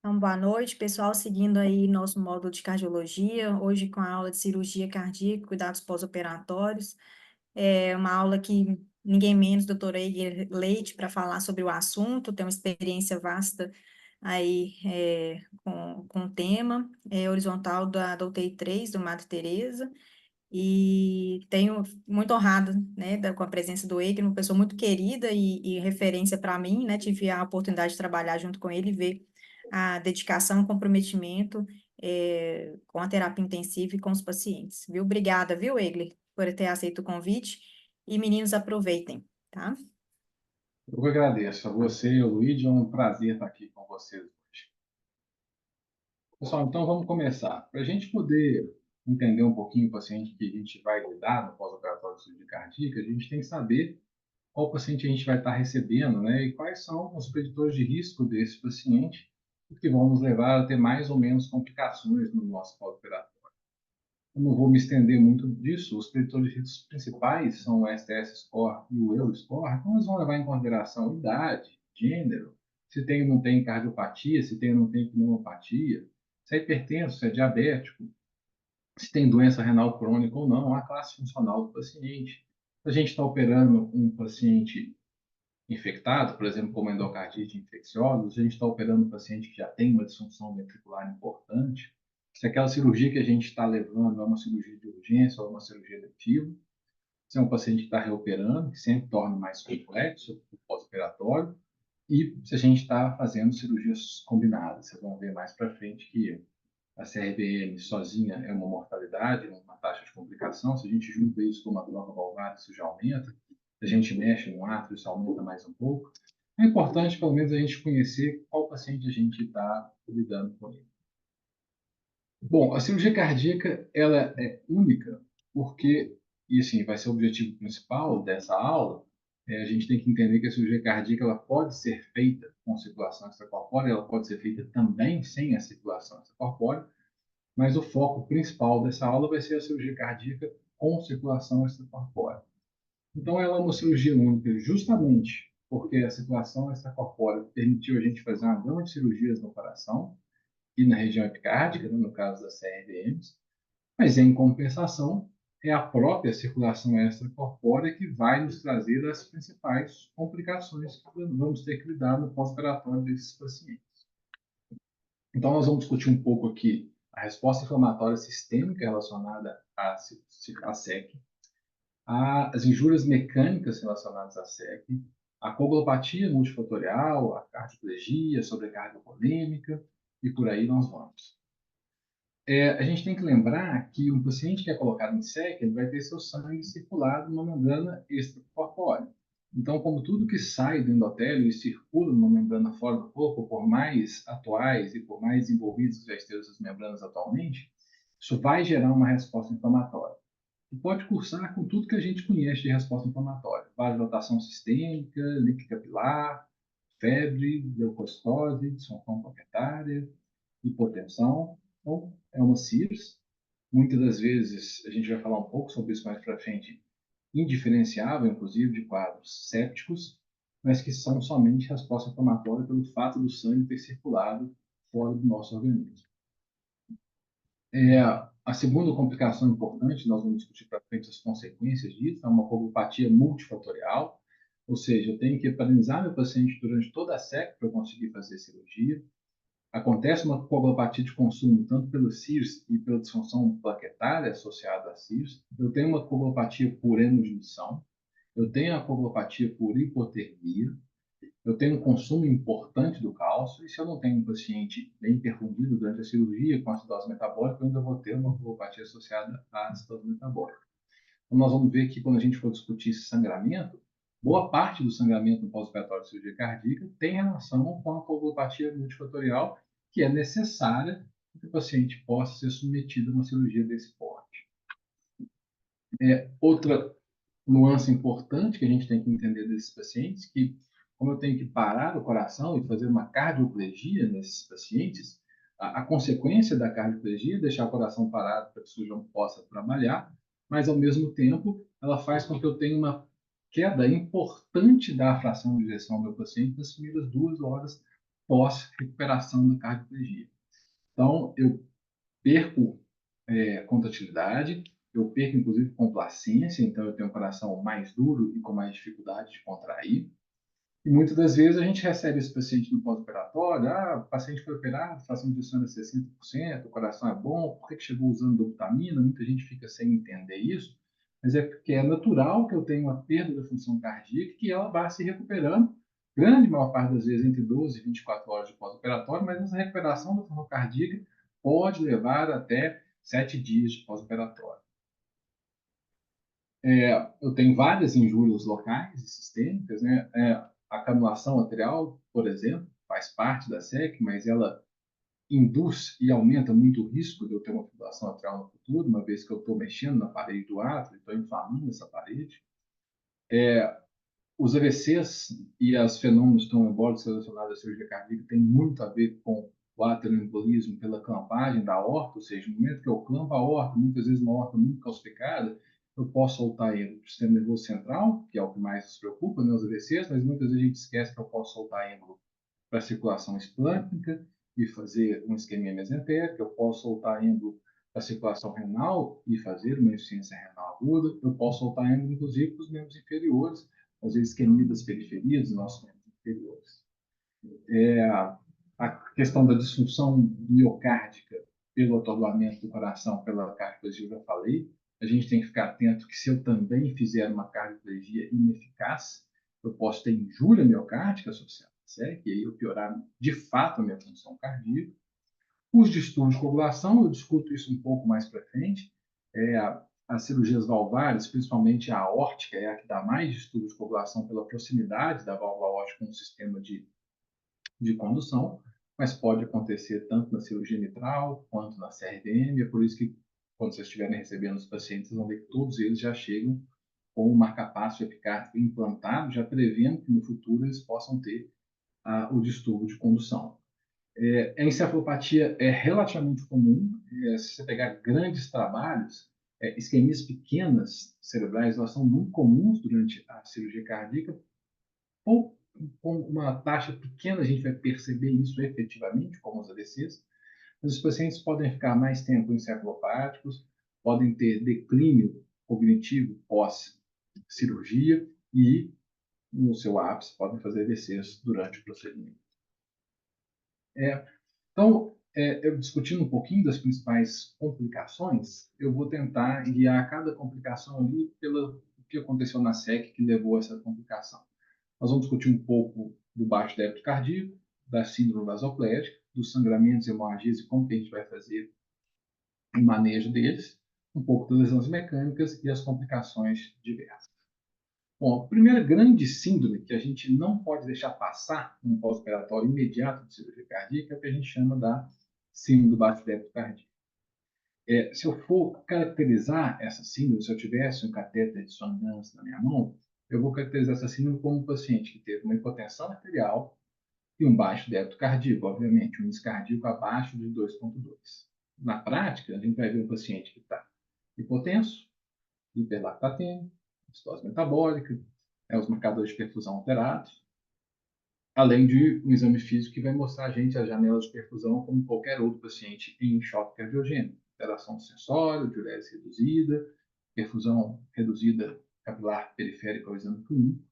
Então, boa noite, pessoal, seguindo aí nosso módulo de cardiologia, hoje com a aula de cirurgia cardíaca, cuidados pós-operatórios. É uma aula que ninguém menos, doutora Eiger Leite, para falar sobre o assunto, tem uma experiência vasta aí com o tema, horizontal da UTI 3, do Madre Teresa, e tenho muito honrada, né, com a presença do Eiger, uma pessoa muito querida e referência para mim, né, tive a oportunidade de trabalhar junto com ele e ver a dedicação e comprometimento com a terapia intensiva e com os pacientes, viu? Obrigada, viu, Egler, por ter aceito o convite, e meninos, aproveitem, tá? Eu que agradeço a você e ao Luigi, é um prazer estar aqui com vocês hoje. Pessoal, então vamos começar. Para a gente poder entender um pouquinho o paciente que a gente vai lidar no pós-operatório de cirurgia cardíaca, a gente tem que saber qual paciente a gente vai estar recebendo, né? E quais são os preditores de risco desse paciente que vão nos levar a ter mais ou menos complicações no nosso pós-operatório. Eu não vou me estender muito disso. Os preditores de risco principais são o STS-score e o EUScore. Então, eles vão levar em consideração idade, gênero, se tem ou não tem cardiopatia, se tem ou não tem pneumopatia, se é hipertenso, se é diabético, se tem doença renal crônica ou não, a classe funcional do paciente. Se a gente está operando um paciente infectado, por exemplo, como endocardite infecciosa, se a gente está operando um paciente que já tem uma disfunção ventricular importante, se aquela cirurgia que a gente está levando é uma cirurgia de urgência ou uma cirurgia letiva, se é um paciente que está reoperando, que sempre torna mais complexo o pós-operatório, e se a gente está fazendo cirurgias combinadas. Vocês vão ver mais para frente que a CRBM sozinha é uma mortalidade, uma taxa de complicação. Se a gente junta isso com uma droga valvar, isso já aumenta. Se a gente mexe no átrio, isso aumenta mais um pouco. É importante, pelo menos, a gente conhecer qual paciente a gente está lidando com ele. Bom, a cirurgia cardíaca ela é única porque, e assim, vai ser o objetivo principal dessa aula, a gente tem que entender que a cirurgia cardíaca ela pode ser feita com circulação extracorpórea, ela pode ser feita também sem a circulação extracorpórea, mas o foco principal dessa aula vai ser a cirurgia cardíaca com circulação extracorpórea. Então, ela é uma cirurgia única justamente porque a circulação extracorpórea permitiu a gente fazer uma gama de cirurgias no coração e na região epicárdica, né, no caso das CRBMs, mas em compensação, é a própria circulação extracorpórea que vai nos trazer as principais complicações que vamos ter que lidar no pós-operatório desses pacientes. Então, nós vamos discutir um pouco aqui a resposta inflamatória sistêmica relacionada à SEC, as injúrias mecânicas relacionadas à SEC, a coagulopatia multifatorial, a cardioplegia, a sobrecarga polêmica, e por aí nós vamos. A gente tem que lembrar que um paciente que é colocado em SEC, ele vai ter seu sangue circulado numa membrana extracorpórea. Então, como tudo que sai do endotélio e circula numa membrana fora do corpo, por mais atuais e por mais envolvidos que já estejam essas membranas atualmente, isso vai gerar uma resposta inflamatória. E pode cursar com tudo que a gente conhece de resposta inflamatória: vasodilatação sistêmica, líquido capilar, febre, leucocitose, disfunção plaquetária, hipotensão. Então, é uma CIRS. Muitas das vezes, a gente vai falar um pouco sobre isso mais para frente, indiferenciável, inclusive, de quadros sépticos, mas que são somente resposta inflamatória pelo fato do sangue ter circulado fora do nosso organismo. A segunda complicação importante, nós vamos discutir para frente as consequências disso, é uma coagulopatia multifatorial, ou seja, eu tenho que heparinizar meu paciente durante toda a SEC para eu conseguir fazer cirurgia. Acontece uma coagulopatia de consumo tanto pelo CIRS e pela disfunção plaquetária associada a CIRS. Eu tenho uma coagulopatia por hemodinâmica, eu tenho a coagulopatia por hipotermia, eu tenho um consumo importante do cálcio, e se eu não tenho um paciente bem perfundido durante a cirurgia com acidose metabólica, eu ainda vou ter uma coagulopatia associada à acidose metabólica. Então, nós vamos ver que quando a gente for discutir esse sangramento, boa parte do sangramento no pós-operatório de cirurgia cardíaca tem relação com a coagulopatia multifatorial, que é necessária para que o paciente possa ser submetido a uma cirurgia desse porte. Outra nuance importante que a gente tem que entender desses pacientes, que como eu tenho que parar o coração e fazer uma cardioplegia nesses pacientes, a consequência da cardioplegia é deixar o coração parado para que o cirurgião possa trabalhar, mas ao mesmo tempo ela faz com que eu tenha uma queda importante da fração de ejeção do meu paciente nas primeiras 2 horas pós-recuperação da cardioplegia. Então, eu perco contratilidade, eu perco, inclusive, complacência, então eu tenho um coração mais duro e com mais dificuldade de contrair. E muitas das vezes a gente recebe esse paciente no pós-operatório, o paciente foi operado, fração de ejeção é 60%, o coração é bom, por que chegou usando dopamina? Muita gente fica sem entender isso, mas é porque é natural que eu tenha uma perda da função cardíaca e que ela vá se recuperando, grande maior parte das vezes entre 12 e 24 horas de pós-operatório, mas essa recuperação da função cardíaca pode levar até 7 dias de pós-operatório. Eu tenho várias injúrias locais e sistêmicas, né? A canulação arterial, por exemplo, faz parte da SEC, mas ela induz e aumenta muito o risco de eu ter uma fibrilação atrial no futuro, uma vez que eu estou mexendo na parede do átrio, estou inflamando essa parede. Os AVCs e os fenômenos trombólicos relacionados à cirurgia cardíaca têm muito a ver com o aterioembolismo pela clampagem da aorta, ou seja, no momento que eu clampo a aorta, muitas vezes uma aorta muito calcificada, eu posso soltar êmbolo do sistema nervoso central, que é o que mais nos preocupa, né, os AVCs, mas muitas vezes a gente esquece que eu posso soltar êmbolo para a circulação esplâncnica e fazer uma isquemia mesentérica, eu posso soltar êmbolo para a circulação renal e fazer uma insuficiência renal aguda, eu posso soltar êmbolo, inclusive, para os membros inferiores, às vezes isquemia das periferias dos nossos membros inferiores. A questão da disfunção miocárdica pelo atordoamento do coração, pela cardioplegia, eu já falei. A gente tem que ficar atento que se eu também fizer uma cardioplegia ineficaz, eu posso ter injúria miocárdica associada à SEC, e aí eu piorar de fato a minha função cardíaca. Os distúrbios de coagulação, eu discuto isso um pouco mais para frente. As cirurgias valvares, principalmente a aórtica, é a que dá mais distúrbios de coagulação pela proximidade da válvula aórtica com o sistema de condução, mas pode acontecer tanto na cirurgia mitral quanto na CRDM. É por isso que, quando vocês estiverem recebendo os pacientes, vocês vão ver que todos eles já chegam com o marcapasso epicárdico implantado, já prevendo que no futuro eles possam ter o distúrbio de condução. A encefalopatia é relativamente comum. Se você pegar grandes trabalhos, isquemias pequenas cerebrais, elas são muito comuns durante a cirurgia cardíaca. Ou com uma taxa pequena a gente vai perceber isso efetivamente, como os AVCs, mas os pacientes podem ficar mais tempo encefalopáticos, podem ter declínio cognitivo pós-cirurgia e, no seu ápice, podem fazer AVCs durante o procedimento. Então, eu discutindo um pouquinho das principais complicações, eu vou tentar guiar cada complicação ali pelo que aconteceu na SEC que levou a essa complicação. Nós vamos discutir um pouco do baixo débito cardíaco, da síndrome vasoplégica, dos sangramentos e hemorragias e como que a gente vai fazer o manejo deles, um pouco das lesões mecânicas e as complicações diversas. Bom, a primeira grande síndrome que a gente não pode deixar passar no pós-operatório imediato de cirurgia cardíaca é o que a gente chama da síndrome do baixo débito cardíaco. Se eu for caracterizar essa síndrome, se eu tivesse um catéter de Swan Ganz na minha mão, eu vou caracterizar essa síndrome como um paciente que teve uma hipotensão arterial e um baixo débito cardíaco, obviamente, um índice cardíaco abaixo de 2,2. Na prática, a gente vai ver um paciente que está hipotenso, hiperlactatêmico, citose metabólica, os marcadores de perfusão alterados, além de um exame físico que vai mostrar a gente as janelas de perfusão como qualquer outro paciente em choque cardiogênico. Alteração do sensório, diurese reduzida, perfusão reduzida capilar periférica ao exame clínico.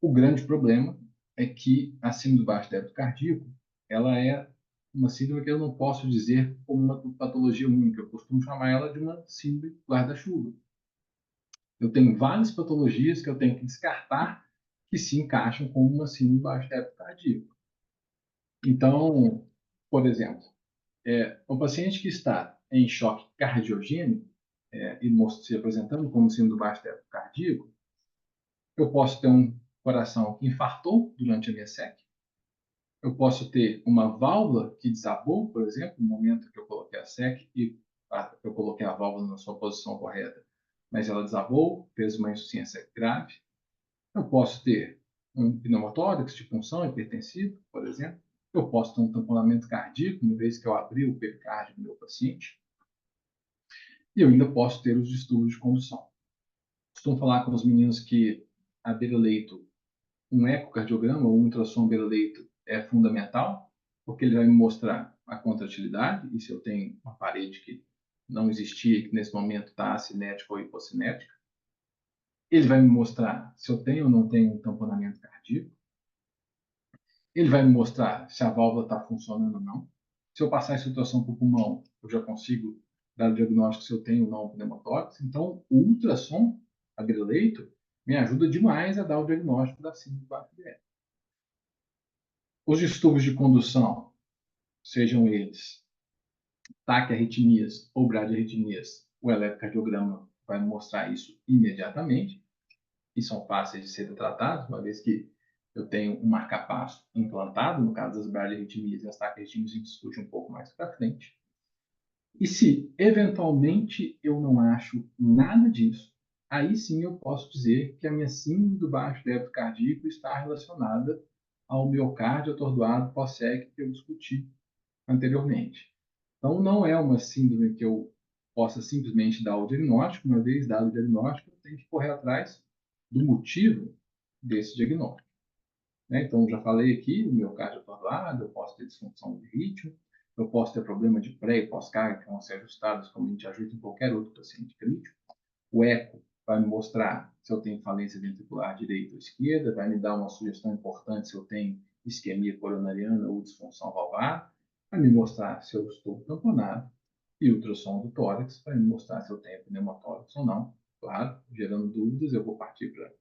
O grande problema é que a síndrome do baixo débito cardíaco, ela é uma síndrome que eu não posso dizer como uma patologia única. Eu costumo chamar ela de uma síndrome guarda-chuva. Eu tenho várias patologias que eu tenho que descartar que se encaixam como uma síndrome do baixo débito cardíaco. Então, por exemplo, um paciente que está em choque cardiogênico e se apresentando como síndrome do baixo débito cardíaco, eu posso ter um coração que infartou durante a minha SEC, eu posso ter uma válvula que desabou, por exemplo, no momento que eu coloquei a SEC e eu coloquei a válvula na sua posição correta, mas ela desabou, fez uma insuficiência grave. Eu posso ter um pneumotórax de punção hipertensivo, por exemplo. Eu posso ter um tamponamento cardíaco, uma vez que eu abri o pericárdio do meu paciente. E eu ainda posso ter os distúrbios de condução. Costumo falar com os meninos que a beira-leito, um ecocardiograma ou um ultrassom beira-leito é fundamental, porque ele vai me mostrar a contratilidade, e se eu tenho uma parede que não existia, que nesse momento está acinética ou hipocinética. Ele vai me mostrar se eu tenho ou não tenho um tamponamento cardíaco. Ele vai me mostrar se a válvula está funcionando ou não. Se eu passar essa situação para o pulmão, eu já consigo dar o diagnóstico se eu tenho ou não pneumotórax. Então, o ultrassom agreleito me ajuda demais a dar o diagnóstico da síndrome do baixo direto. Os distúrbios de condução, sejam eles taquiarritmias ou bradiarritmias, o eletrocardiograma vai mostrar isso imediatamente, e são fáceis de serem tratados, uma vez que eu tenho um marca-passo implantado, no caso das bradiarritmias e as taquiarritmias, a gente discute um pouco mais para frente. E se, eventualmente, eu não acho nada disso, aí sim eu posso dizer que a minha síndrome do baixo débito cardíaco está relacionada ao miocárdio atordoado pós-SEC que eu discuti anteriormente. Então, não é uma síndrome que eu possa simplesmente dar o diagnóstico. Uma vez dado o diagnóstico, eu tenho que correr atrás do motivo desse diagnóstico. Então, já falei aqui, o miocárdio atordoado, eu posso ter disfunção de ritmo, eu posso ter problema de pré e pós-carga, que vão ser ajustados como a gente ajusta em qualquer outro paciente crítico. O eco vai me mostrar se eu tenho falência ventricular direita ou esquerda, vai me dar uma sugestão importante se eu tenho isquemia coronariana ou disfunção valvar, vai me mostrar se eu estou tamponado, e o ultrassom do tórax vai me mostrar se eu tenho pneumotórax ou não. Claro, gerando dúvidas, eu vou partir para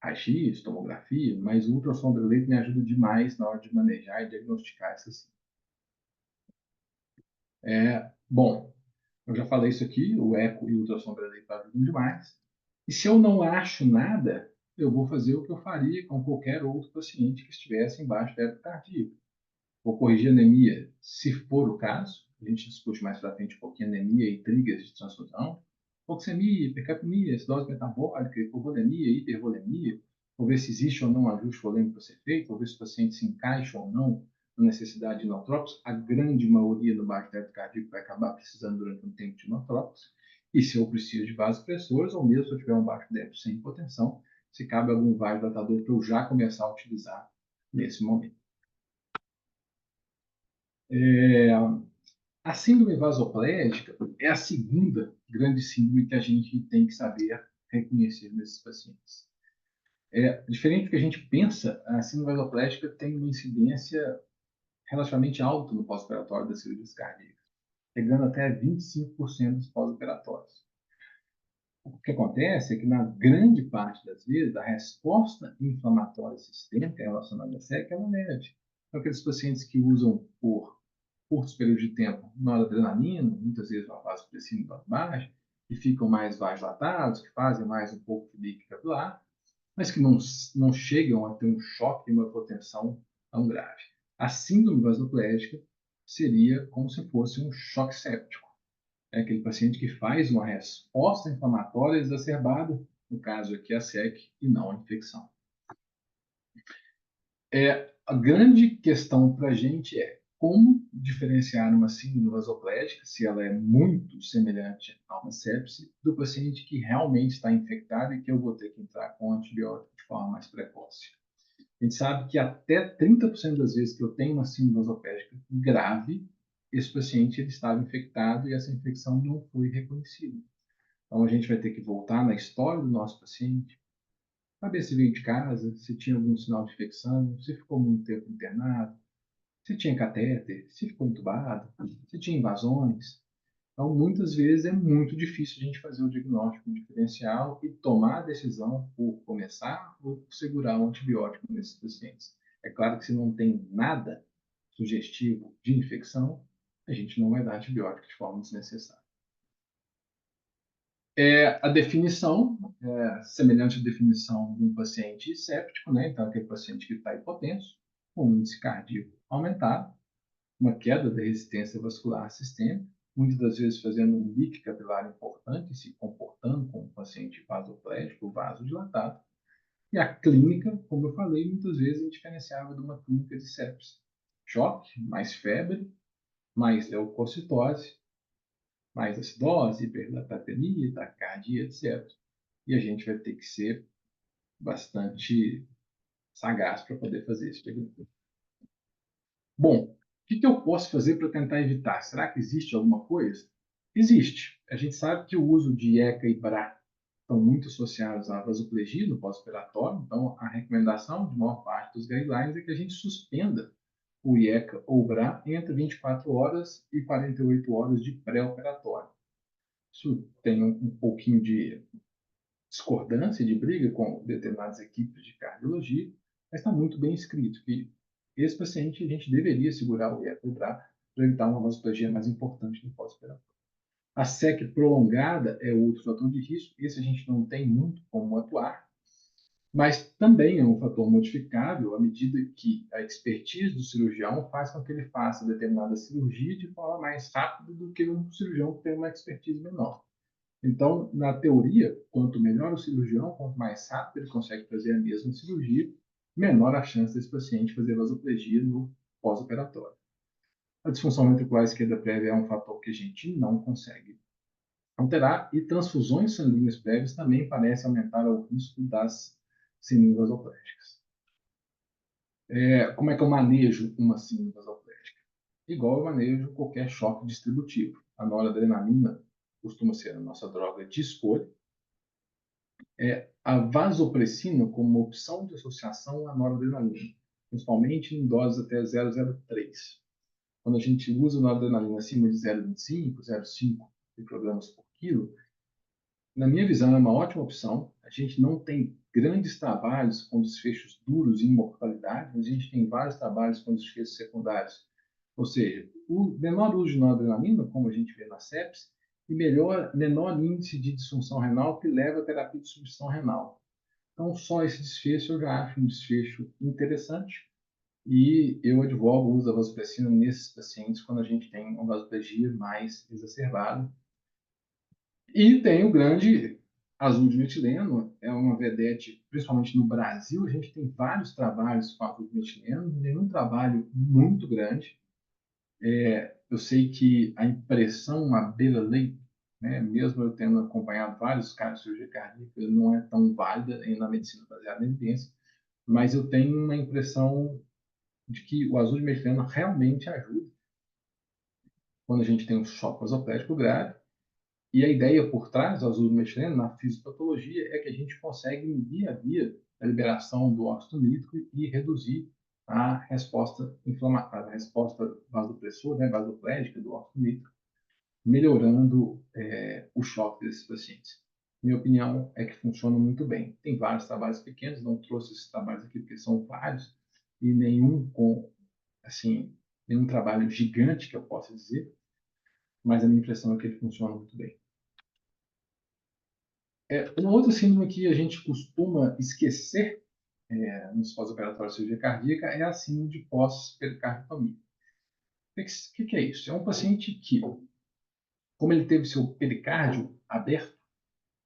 raio-x, tomografia, mas o ultrassom do leite me ajuda demais na hora de manejar e diagnosticar essas. Bom, eu já falei isso aqui, o eco e o ultrassom do leite ajudam demais. E se eu não acho nada, eu vou fazer o que eu faria com qualquer outro paciente que estivesse embaixo da débito cardíaco. Vou corrigir anemia, se for o caso. A gente discute mais para frente um pouquinho anemia e triggers de transfusão. Hipoxemia, hipercapnia, acidose metabólica, hipovolemia, hipervolemia. Vou ver se existe ou não um ajuste volêmico para ser feito, vou ver se o paciente se encaixa ou não na necessidade de inotrópicos. A grande maioria do baixo débito cardíaco vai acabar precisando durante um tempo de inotrópicos. E se eu preciso de vasopressores, ou mesmo se eu tiver um baixo débito sem hipotensão, se cabe algum vasodilatador para eu já começar a utilizar nesse momento. A síndrome vasoplégica é a segunda grande síndrome que a gente tem que saber reconhecer nesses pacientes. Diferente do que a gente pensa, a síndrome vasoplégica tem uma incidência relativamente alta no pós-operatório das cirurgias cardíacas, chegando até 25% dos pós-operatórios. O que acontece é que, na grande parte das vezes, a resposta inflamatória sistêmica relacionada à SEC é leve. Então, aqueles pacientes que usam por curtos períodos de tempo noradrenalina, muitas vezes uma vasopressina baixa, que ficam mais vasodilatados, que fazem mais um pouco de leak capilar, mas que não chegam a ter um choque e uma hipotensão tão grave. A síndrome vasoplégica seria como se fosse um choque séptico. É aquele paciente que faz uma resposta inflamatória exacerbada, no caso aqui a SEC, e não a infecção. A grande questão para a gente é como diferenciar uma síndrome vasoplégica, se ela é muito semelhante a uma sepse, do paciente que realmente está infectado e que eu vou ter que entrar com antibiótico de forma mais precoce. A gente sabe que até 30% das vezes que eu tenho uma síndrome vasoplégica grave, esse paciente ele estava infectado e essa infecção não foi reconhecida. Então, a gente vai ter que voltar na história do nosso paciente, saber se veio de casa, se tinha algum sinal de infecção, se ficou muito tempo internado, se tinha catéter, se ficou entubado, se tinha invasões. Então, muitas vezes é muito difícil a gente fazer o diagnóstico diferencial e tomar a decisão por começar ou por segurar o antibiótico nesses pacientes. É claro que se não tem nada sugestivo de infecção, a gente não vai dar antibiótico de forma desnecessária. A definição semelhante à definição de um paciente séptico, né? Então, aquele paciente que está hipotenso, com índice cardíaco aumentado, uma queda da resistência vascular sistêmica, muitas das vezes fazendo um leak capilar importante, se comportando como um paciente vasoplégico, vasodilatado. E a clínica, como eu falei, muitas vezes é diferenciava de uma clínica de sepsis. Choque, mais febre, mais leucocitose, mais acidose, hiperlipidemia, taquicardia, etc. E a gente vai ter que ser bastante sagaz para poder fazer esse diagnóstico. Bom, o que eu posso fazer para tentar evitar? Será que existe alguma coisa? Existe. A gente sabe que o uso de ECA e BRA estão muito associados à vasoplegia no pós-operatório, então a recomendação de maior parte dos guidelines é que a gente suspenda o IECA ou BRA entre 24 horas e 48 horas de pré-operatório. Isso tem um pouquinho de discordância, de briga com determinadas equipes de cardiologia, mas está muito bem escrito que esse paciente a gente deveria segurar o IECA ou BRA para evitar uma vasoplegia mais importante no pós-operatório. A SEC prolongada é outro fator de risco, esse a gente não tem muito como atuar, mas também é um fator modificável à medida que a expertise do cirurgião faz com que ele faça determinada cirurgia de forma mais rápida do que um cirurgião que tem uma expertise menor. Então, na teoria, quanto melhor o cirurgião, quanto mais rápido ele consegue fazer a mesma cirurgia, menor a chance desse paciente fazer vasoplegia no pós-operatório. A disfunção ventricular esquerda prévia é um fator que a gente não consegue alterar, e transfusões sanguíneas prévias também parecem aumentar o risco das síndromes vasoplégicas. Como é que eu manejo uma síndrome vasoplégica? Igual eu manejo qualquer choque distributivo. A noradrenalina costuma ser a nossa droga de escolha. A vasopressina como uma opção de associação à noradrenalina, principalmente em doses até 0,03. Quando a gente usa noradrenalina acima de 0,25, 0,5 microgramas por quilo, na minha visão, é uma ótima opção. A gente não tem grandes trabalhos com desfechos duros em mortalidade, mas a gente tem vários trabalhos com desfechos secundários. Ou seja, o menor uso de noradrenalina, como a gente vê na sepse, e menor índice de disfunção renal que leva à terapia de substituição renal. Então, só esse desfecho eu já acho um desfecho interessante, e eu advogo o uso da vasopressina nesses pacientes quando a gente tem uma vasoplegia mais exacerbada. E tem o grande azul de metileno, é uma vedete, principalmente no Brasil, a gente tem vários trabalhos com azul de metileno, nenhum trabalho muito grande. Eu sei que a impressão à beira-leito, né, mesmo eu tendo acompanhado vários casos de cirurgia cardíaca, não é tão válida na medicina baseada em evidência, mas eu tenho uma impressão de que o azul de metileno realmente ajuda quando a gente tem um choque vasoplégico grave. E a ideia por trás do azul do metileno na fisiopatologia é que a gente consegue medir a via da liberação do óxido nítrico e reduzir a resposta inflamatória, a resposta vasopressora, né, vasoplégica do óxido nítrico, melhorando o choque desses pacientes. Minha opinião é que funciona muito bem. Tem vários trabalhos pequenos, não trouxe esses trabalhos aqui porque são vários, e nenhum com, assim, nenhum trabalho gigante que eu possa dizer, mas a minha impressão é que ele funciona muito bem. Uma outra síndrome que a gente costuma esquecer nos pós-operatórios de cirurgia cardíaca é a síndrome de pós-pericardiotomia. O que é isso? É um paciente que, como ele teve seu pericárdio aberto,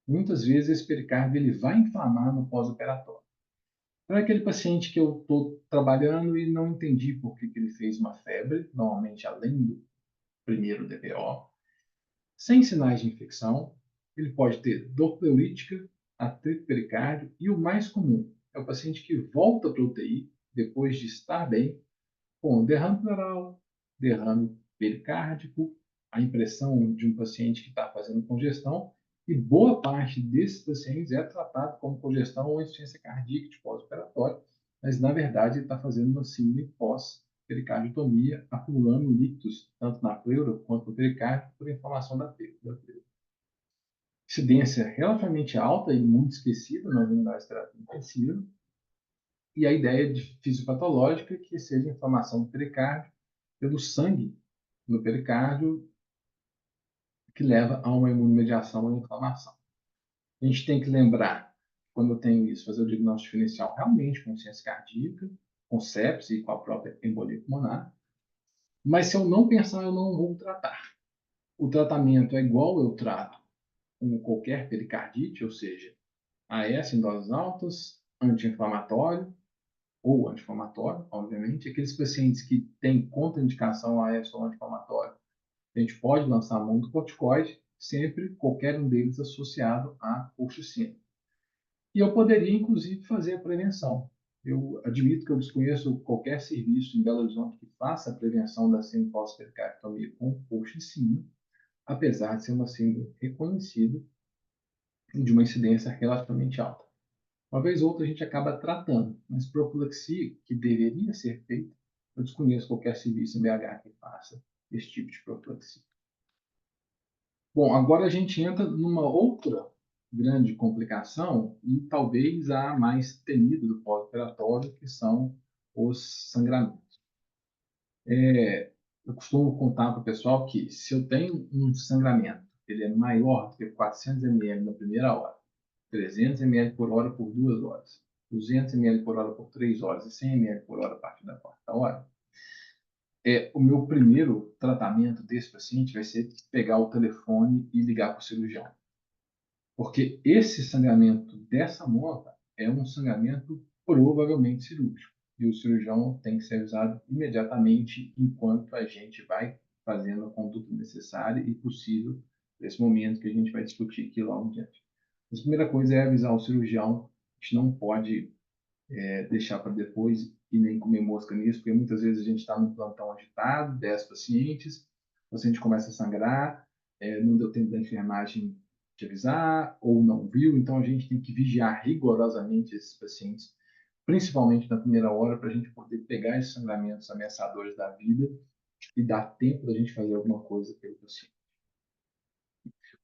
muitas vezes esse pericárdio ele vai inflamar no pós-operatório. Então, é aquele paciente que eu estou trabalhando e não entendi por que ele fez uma febre, normalmente além do primeiro DPO, sem sinais de infecção. Ele pode ter dor pleurítica, atrito pericárdio, e o mais comum é o paciente que volta para a UTI depois de estar bem, com derrame pleural, derrame pericárdico, a impressão de um paciente que está fazendo congestão, e boa parte desses pacientes é tratado como congestão ou insuficiência cardíaca de pós-operatório, mas na verdade ele está fazendo uma síndrome pós-pericardiotomia, acumulando líquidos tanto na pleura quanto no pericárdio por inflamação da pleura. Incidência relativamente alta e muito esquecida nas unidades de terapia intensiva, e a ideia de fisiopatológica que seja inflamação do pericárdio pelo sangue no pericárdio, que leva a uma imunomediação ou inflamação. A gente tem que lembrar, quando eu tenho isso, fazer o diagnóstico diferencial realmente com ciência cardíaca, com sepse e com a própria embolia pulmonar, mas se eu não pensar, eu não vou tratar. O tratamento é igual eu trato com qualquer pericardite, ou seja, AS em doses altas, anti-inflamatório, ou anti-inflamatório, obviamente. Aqueles pacientes que têm contraindicação a AS ou anti-inflamatório, a gente pode lançar mão do corticoide, sempre qualquer um deles associado à colchicina. E eu poderia, inclusive, fazer a prevenção. Eu admito que eu desconheço qualquer serviço em Belo Horizonte que faça a prevenção da síndrome pós-pericarditomia com coxa em cima, apesar de ser uma síndrome reconhecida e de uma incidência relativamente alta. Uma vez ou outra a gente acaba tratando, mas profilaxia que deveria ser feita, eu desconheço qualquer serviço em BH que faça esse tipo de profilaxia. Bom, agora a gente entra numa outra grande complicação e talvez a mais temida do pós-operatório, que são os sangramentos. Eu costumo contar para o pessoal que se eu tenho um sangramento, ele é maior do que 400 ml na primeira hora, 300 ml por hora por 2 horas, 200 ml por hora por 3 horas e 100 ml por hora a partir da quarta hora, o meu primeiro tratamento desse paciente vai ser pegar o telefone e ligar para o cirurgião. Porque esse sangramento dessa mola é um sangramento provavelmente cirúrgico. E o cirurgião tem que ser avisado imediatamente enquanto a gente vai fazendo a conduta necessária e possível nesse momento que a gente vai discutir aqui logo adiante. A primeira coisa é avisar o cirurgião. A gente não pode deixar para depois e nem comer mosca nisso, porque muitas vezes a gente está num plantão agitado, 10 pacientes, o paciente começa a sangrar, não deu tempo da enfermagem te avisar ou não viu, então a gente tem que vigiar rigorosamente esses pacientes, principalmente na primeira hora, para a gente poder pegar esses sangramentos ameaçadores da vida e dar tempo da gente fazer alguma coisa pelo paciente.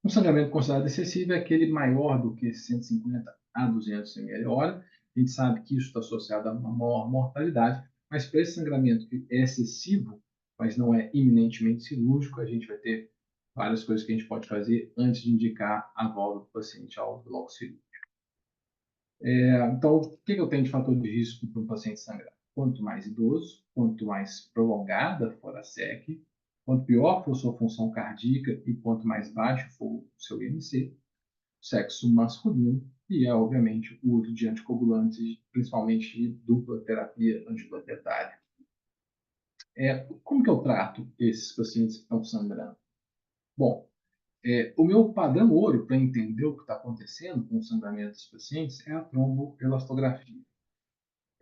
Um sangramento considerado excessivo é aquele maior do que 150 a 200 ml hora. A gente sabe que isso está associado a uma maior mortalidade, mas para esse sangramento que é excessivo, mas não é iminentemente cirúrgico, a gente vai ter várias coisas que a gente pode fazer antes de indicar a volta do paciente ao bloco cirúrgico. Então, o que eu tenho de fator de risco para um paciente sangrar? Quanto mais idoso, quanto mais prolongada for a SEC, quanto pior for sua função cardíaca e quanto mais baixo for o seu IMC, sexo masculino e, obviamente, o uso de anticoagulantes, principalmente de dupla terapia antiplaquetária. Como que eu trato esses pacientes que estão sangrando? Bom, o meu padrão ouro para entender o que está acontecendo com o sangramento dos pacientes é a tromboelastografia.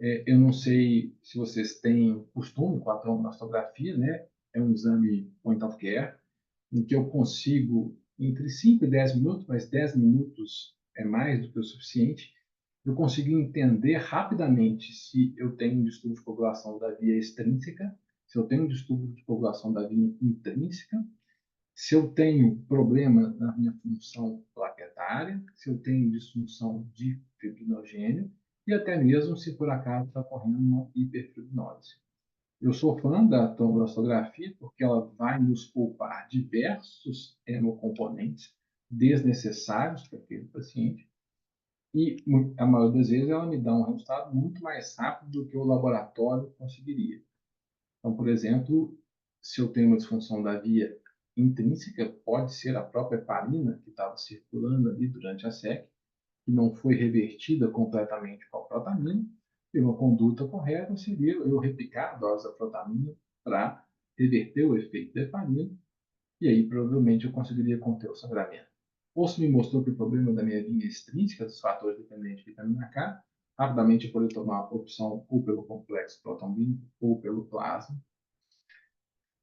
Eu não sei se vocês têm costume com a tromboelastografia, né? É um exame point of care, em que eu consigo, entre 5 e 10 minutos, mas 10 minutos é mais do que o suficiente, eu consigo entender rapidamente se eu tenho um distúrbio de coagulação da via extrínseca, se eu tenho um distúrbio de coagulação da via intrínseca, se eu tenho problema na minha função plaquetária, se eu tenho disfunção de fibrinogênio e até mesmo se por acaso está ocorrendo uma hiperfibrinose. Eu sou fã da tromboelastografia porque ela vai nos poupar diversos hemocomponentes desnecessários para aquele paciente e, a maioria das vezes, ela me dá um resultado muito mais rápido do que o laboratório conseguiria. Então, por exemplo, se eu tenho uma disfunção da via intrínseca, pode ser a própria heparina que estava circulando ali durante a SEC, que não foi revertida completamente com a protamina, e uma conduta correta seria eu replicar a dose da protamina para reverter o efeito da heparina, e aí provavelmente eu conseguiria conter o sangramento. Ou se me mostrou que o problema da minha via extrínseca, dos fatores dependentes de vitamina K, rapidamente eu poderia tomar a opção ou pelo complexo protombínico ou pelo plasma,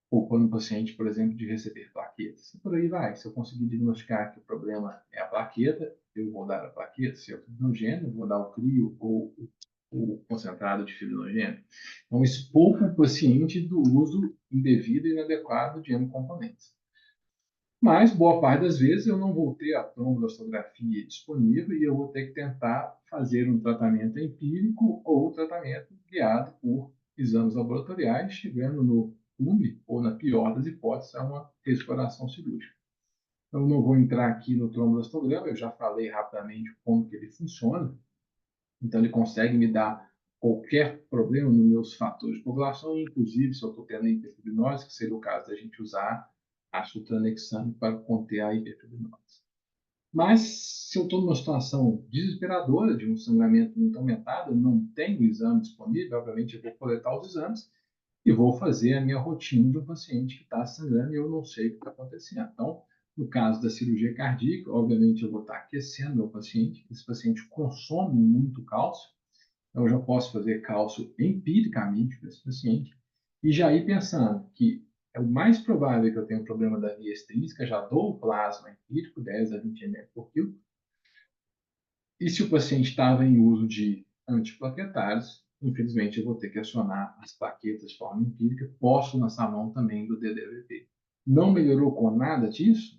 poupando o paciente, por exemplo, de receber plaquetas. E por aí vai. Se eu conseguir diagnosticar que o problema é a plaqueta, eu vou dar a plaqueta. Se é o fibrinogênio, eu vou dar o crio ou o concentrado de fibrinogênio. Então, isso poupa o paciente do uso indevido e inadequado de hemocomponentes. Mas, boa parte das vezes, eu não vou ter a tromboelastografia disponível e eu vou ter que tentar fazer um tratamento empírico ou tratamento guiado por exames laboratoriais, chegando no cume, ou na pior das hipóteses, a uma restauração cirúrgica. Então, eu não vou entrar aqui no tromboelastograma, eu já falei rapidamente como que ele funciona. Então, ele consegue me dar qualquer problema nos meus fatores de coagulação, inclusive se eu estou tendo hiperfibrinose, que seria o caso da gente usar ácido tranexâmico para conter a hiperfibrinose. Mas, se eu estou numa situação desesperadora, de um sangramento muito aumentado, eu não tenho exame disponível, obviamente eu vou coletar os exames e vou fazer a minha rotina de um paciente que está sangrando e eu não sei o que está acontecendo. Então, no caso da cirurgia cardíaca, obviamente eu vou estar aquecendo meu paciente, esse paciente consome muito cálcio, Então, eu já posso fazer cálcio empiricamente para esse paciente e já ir pensando que é o mais provável que eu tenha um problema da via extrínseca, já dou o plasma empírico, 10 a 20 ml por quilo, e se o paciente estava em uso de antiplaquetários, infelizmente eu vou ter que acionar as plaquetas de forma empírica, posso lançar a mão também do DDVP. Não melhorou com nada disso?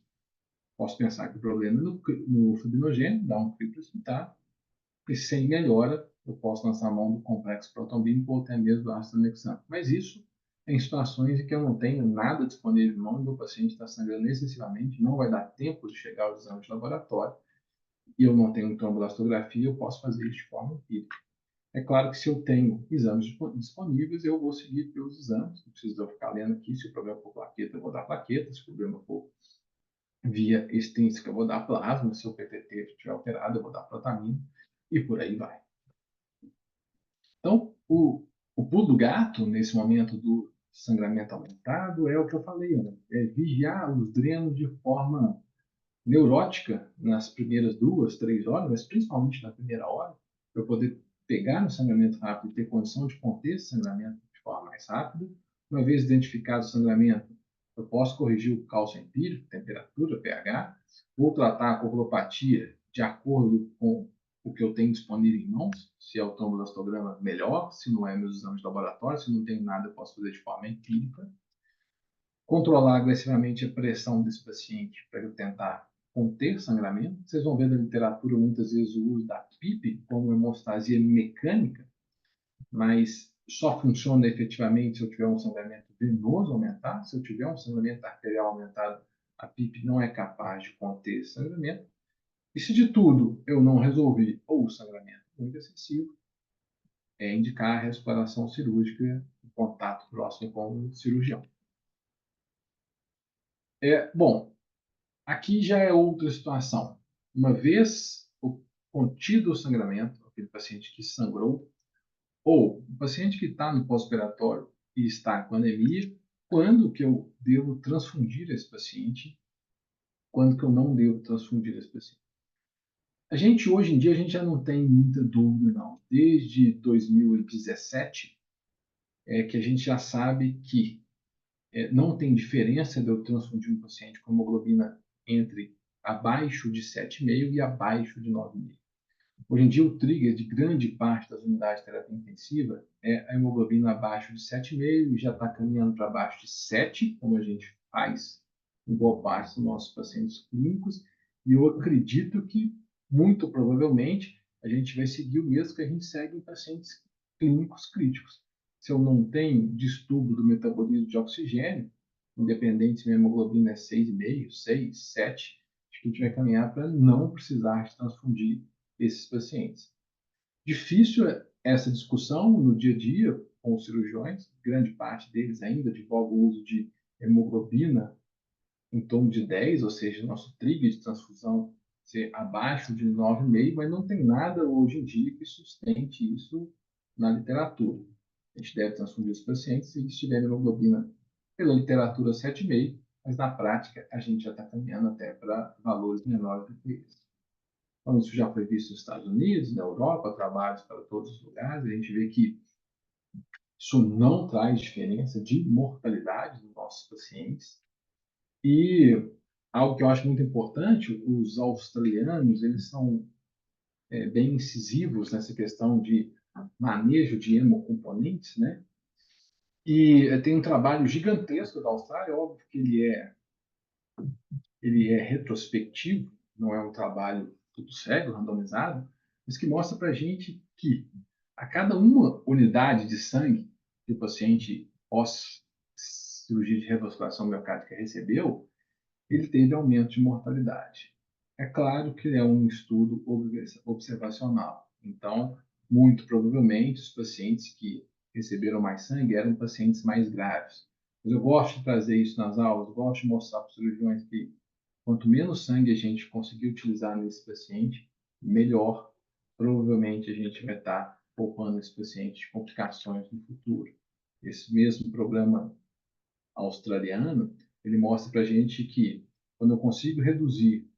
Posso pensar que o problema é no fibrinogênio, dar um fio precipitado, e sem melhora, eu posso lançar a mão do complexo protombímico ou até mesmo do ácido anexâmico. Mas isso em situações em que eu não tenho nada disponível em mão e meu paciente está sangrando excessivamente, não vai dar tempo de chegar aos exames de laboratório, e eu não tenho trombolastografia, eu posso fazer isso de forma empírica. É claro que se eu tenho exames disponíveis, eu vou seguir pelos exames. Não preciso eu ficar lendo aqui. Se o problema for plaqueta, eu vou dar plaqueta. Se o problema for via extrínseca, eu vou dar plasma. Se o PTT estiver alterado, eu vou dar protamina. E por aí vai. Então, o pulo do gato, nesse momento do sangramento aumentado, é o que eu falei, né? É vigiar os drenos de forma neurótica nas primeiras 2, 3 horas, mas principalmente na primeira hora, para eu poder pegar no sangramento rápido e ter condição de conter esse sangramento de forma mais rápida. Uma vez identificado o sangramento, eu posso corrigir o cálcio empírico, temperatura, pH, ou tratar a coagulopatia de acordo com o que eu tenho disponível em mãos, se é o trombolastograma melhor, se não é meus exames de laboratório, se não tenho nada, eu posso fazer de forma empírica. Controlar agressivamente a pressão desse paciente para eu tentar conter sangramento. Vocês vão ver na literatura muitas vezes o uso da PIP como hemostasia mecânica, mas só funciona efetivamente se eu tiver um sangramento venoso aumentado. Se eu tiver um sangramento arterial aumentado, a PIP não é capaz de conter esse sangramento. E se de tudo eu não resolvi ou o sangramento muito excessivo, é indicar a restauração cirúrgica em contato próximo com o cirurgião. Bom, aqui já é outra situação. Uma vez contido o sangramento, aquele paciente que sangrou, ou o paciente que está no pós-operatório e está com anemia, quando que eu devo transfundir esse paciente? Quando que eu não devo transfundir esse paciente? Hoje em dia, a gente já não tem muita dúvida, não. Desde 2017, que a gente já sabe que não tem diferença de eu transfundir um paciente com hemoglobina entre abaixo de 7,5 e abaixo de 9,5. Hoje em dia, o trigger de grande parte das unidades de terapia intensiva é a hemoglobina abaixo de 7,5 e já está caminhando para baixo de 7, como a gente faz em boa parte dos nossos pacientes clínicos. E eu acredito que, muito provavelmente, a gente vai seguir o mesmo que a gente segue em pacientes clínicos críticos. Se eu não tenho distúrbio do metabolismo de oxigênio, independente se minha hemoglobina é 6,5, 6, 7, acho que a gente vai caminhar para não precisar de transfundir esses pacientes. Difícil essa discussão no dia a dia com os cirurgiões, grande parte deles ainda divulga o uso de hemoglobina em torno de 10, ou seja, nosso trigger de transfusão ser abaixo de 9,5, mas não tem nada hoje em dia que sustente isso na literatura. A gente deve transfundir os pacientes se eles tiverem hemoglobina pela literatura 7,5, mas na prática a gente já está caminhando até para valores menores do que isso. Então, isso já foi visto nos Estados Unidos, na Europa, trabalhos para todos os lugares. A gente vê que isso não traz diferença de mortalidade dos nossos pacientes. E algo que eu acho muito importante, os australianos, eles são bem incisivos nessa questão de manejo de hemocomponentes, né? E tem um trabalho gigantesco da Austrália, óbvio que ele é retrospectivo, não é um trabalho tudo cego, randomizado, mas que mostra para a gente que a cada uma unidade de sangue que o paciente pós-cirurgia de revascularização miocárdica recebeu, ele teve aumento de mortalidade. É claro que é um estudo observacional, então, muito provavelmente, os pacientes que receberam mais sangue eram pacientes mais graves. Mas eu gosto de trazer isso nas aulas, gosto de mostrar para os cirurgiões que quanto menos sangue a gente conseguir utilizar nesse paciente, melhor. Provavelmente a gente vai estar poupando esse paciente de complicações no futuro. Esse mesmo programa australiano, ele mostra para a gente que quando eu consigo reduzir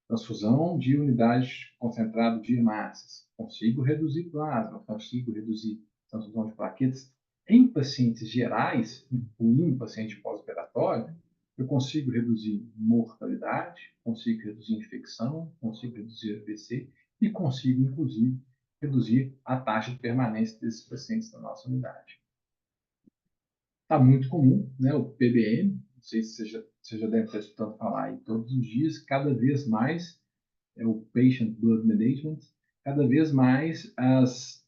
transfusão de unidade concentrada de hemácias, consigo reduzir plasma, consigo reduzir transfusão de plaquetas. Em pacientes gerais, incluindo paciente pós-operatório, eu consigo reduzir mortalidade, consigo reduzir infecção, consigo reduzir AVC e consigo, inclusive, reduzir a taxa de permanência desses pacientes na nossa unidade. Está muito comum, né, o PBM, não sei se você já deve estar escutando falar aí todos os dias, cada vez mais é o Patient Blood Management, cada vez mais as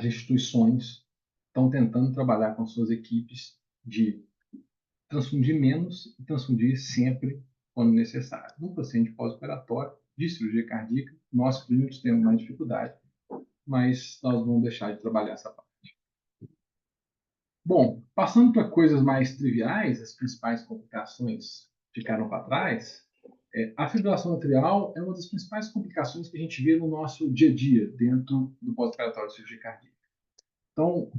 instituições estão tentando trabalhar com suas equipes de transfundir menos e transfundir sempre quando necessário. No paciente pós-operatório de cirurgia cardíaca, nós clínicos temos mais dificuldade, mas nós vamos deixar de trabalhar essa parte. Bom, passando para coisas mais triviais, as principais complicações ficaram para trás. A fibrilação atrial é uma das principais complicações que a gente vê no nosso dia a dia dentro do pós-operatório de cirurgia cardíaca. Então,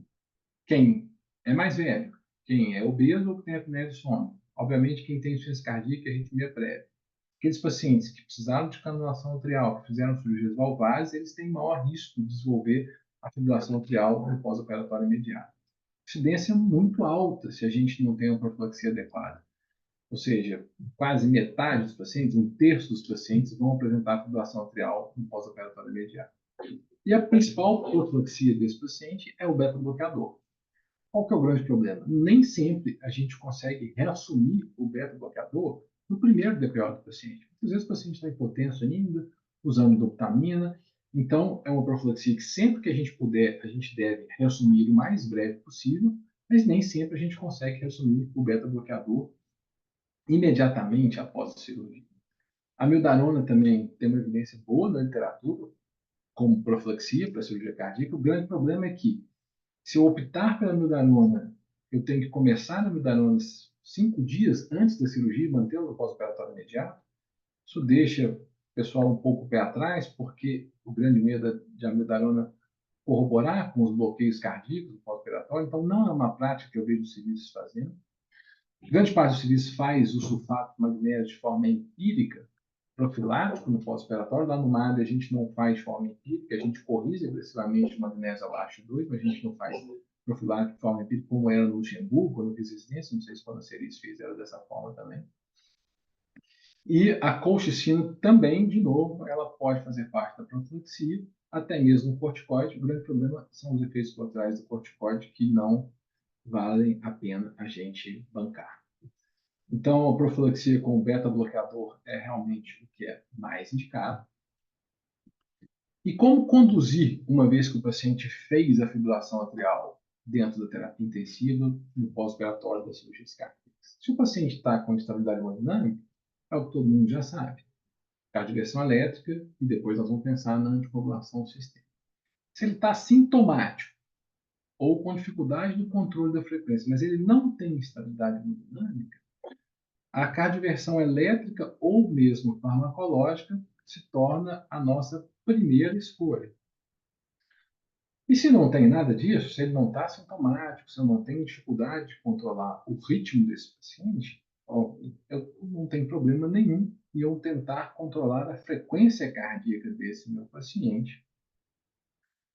quem é mais velho, quem é obeso ou tem apneia do sono, obviamente quem tem insuficiência cardíaca e arritmia prévia. Aqueles pacientes que precisaram de canulação atrial, que fizeram cirurgias valvares, eles têm maior risco de desenvolver a fibrilação atrial no pós-operatório imediato. Incidência muito alta se a gente não tem uma profilaxia adequada. Ou seja, quase metade dos pacientes, um terço dos pacientes, vão apresentar fibrilação atrial no pós-operatório imediato. E a principal profilaxia desse paciente é o beta-bloqueador. Qual que é o grande problema? Nem sempre a gente consegue reassumir o beta-bloqueador no primeiro DPO do paciente. Às vezes o paciente está hipotenso ainda, usando dopamina. Então, é uma profilaxia que sempre que a gente puder, a gente deve reassumir o mais breve possível, mas nem sempre a gente consegue reassumir o beta-bloqueador imediatamente após a cirurgia. A mildarona também tem uma evidência boa na literatura como profilaxia para a cirurgia cardíaca. O grande problema é que, se eu optar pela mildarona, eu tenho que começar a mildarona 5 dias antes da cirurgia e mantê-la no pós-operatório imediato. Isso deixa o pessoal um pouco pé atrás, porque o grande medo é de a mildarona corroborar com os bloqueios cardíacos do pós-operatório. Então, não é uma prática que eu vejo os serviços fazendo. Grande parte do serviço faz o sulfato de magnésio de forma empírica, profilático no pós-operatório. Lá no MAD a gente não faz de forma empírica, a gente corrige agressivamente o magnésio abaixo de 2, mas a gente não faz profilático de forma empírica, como era no Luxemburgo, quando fiz residência, não sei se quando a Ceris fez era dessa forma também. E a colchicina também, de novo, ela pode fazer parte da profilaxia, até mesmo o corticoide. O grande problema são os efeitos colaterais do corticoide que não valem a pena a gente bancar. Então, a profilaxia com beta-bloqueador é realmente o que é mais indicado. E como conduzir, uma vez que o paciente fez a fibrilação atrial dentro da terapia intensiva, no pós-operatório da cirurgia cardíaca? Se o paciente está com estabilidade hemodinâmica, é o que todo mundo já sabe. Cardioversão elétrica e depois nós vamos pensar na anticoagulação sistêmica. Se ele está sintomático ou com dificuldade no controle da frequência, mas ele não tem estabilidade hemodinâmica, a cardioversão elétrica ou mesmo farmacológica se torna a nossa primeira escolha. E se não tem nada disso, se ele não está sintomático, se eu não tenho dificuldade de controlar o ritmo desse paciente, eu não tenho problema nenhum em eu tentar controlar a frequência cardíaca desse meu paciente,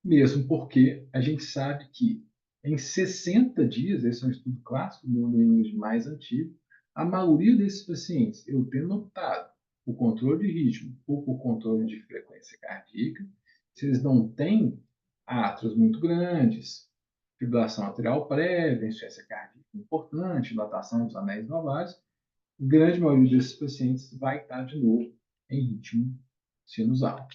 mesmo porque a gente sabe que em 60 dias, esse é um estudo clássico do mundo mais antigo, a maioria desses pacientes, eu tendo optado por controle de ritmo ou por controle de frequência cardíaca, se eles não têm átrios muito grandes, fibrilação atrial prévia, insuficiência cardíaca importante, dilatação dos anéis novários, a grande maioria desses pacientes vai estar de novo em ritmo sinusal.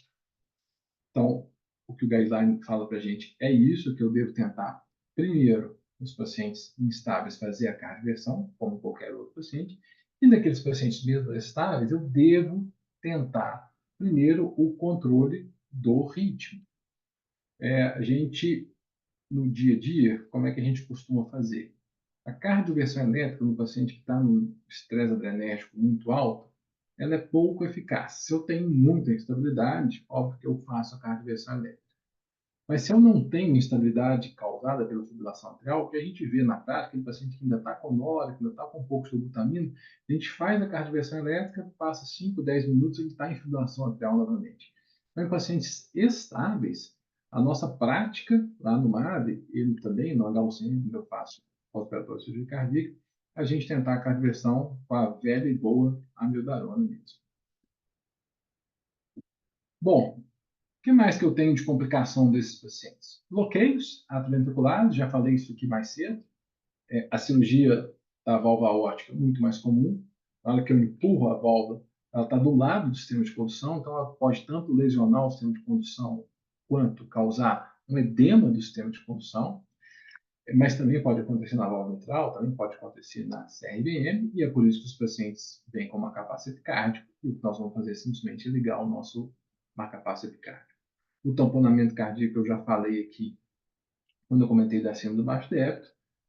Então, o que o guideline fala para a gente é isso que eu devo tentar. Primeiro, nos pacientes instáveis, fazer a cardioversão, como qualquer outro paciente. E naqueles pacientes mesmo estáveis, eu devo tentar, primeiro, o controle do ritmo. A gente, no dia a dia, como é que a gente costuma fazer? A cardioversão elétrica no paciente que está no estresse adrenérgico muito alto, ela é pouco eficaz. Se eu tenho muita instabilidade, óbvio que eu faço a cardioversão elétrica. Mas se eu não tenho instabilidade causada pela fibrilação atrial, o que a gente vê na prática, aquele paciente que ainda está com nória, que ainda está com um pouco de butamina, a gente faz a cardioversão elétrica, passa 5, 10 minutos, ele está em fibrilação atrial novamente. Então, em pacientes estáveis, a nossa prática lá no MAD, ele também, no HUCM, onde eu faço pós-operatório de cirurgia cardíaca, a gente tentar a cardioversão com a velha e boa amiodarona mesmo. Bom, o que mais que eu tenho de complicação desses pacientes? Bloqueios atrioventriculares, já falei isso aqui mais cedo. A cirurgia da válvula aórtica é muito mais comum. Na hora que eu empurro a válvula, ela está do lado do sistema de condução, então ela pode tanto lesionar o sistema de condução quanto causar um edema do sistema de condução. Mas também pode acontecer na válvula mitral, também pode acontecer na CRBM, e é por isso que os pacientes vêm com marca-passo epicárdico, e o que nós vamos fazer simplesmente é ligar o nosso marca-passo epicárdico. O tamponamento cardíaco eu já falei aqui quando eu comentei da síndrome do baixo débito,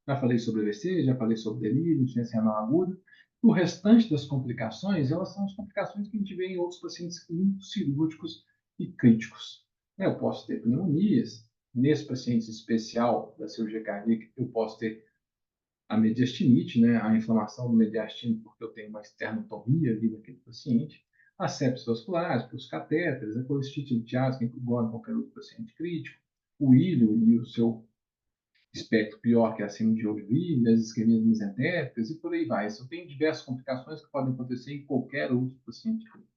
já falei sobre AVC, já falei sobre delírio, insuficiência renal aguda. O restante das complicações, elas são as complicações que a gente vê em outros pacientes clínicos, cirúrgicos e críticos. Eu posso ter pneumonias, nesse paciente especial da cirurgia cardíaca, eu posso ter a mediastinite, né, a inflamação do mediastino, porque eu tenho uma esternotomia ali naquele paciente, as sepsis vasculares, os catéteres, a colestite litiásica, igual em qualquer outro paciente crítico, o hílio e o seu espectro pior, que é a síndrome de Ogilvy, as isquemias mesentéricas e por aí vai. Isso tem diversas complicações que podem acontecer em qualquer outro paciente clínico.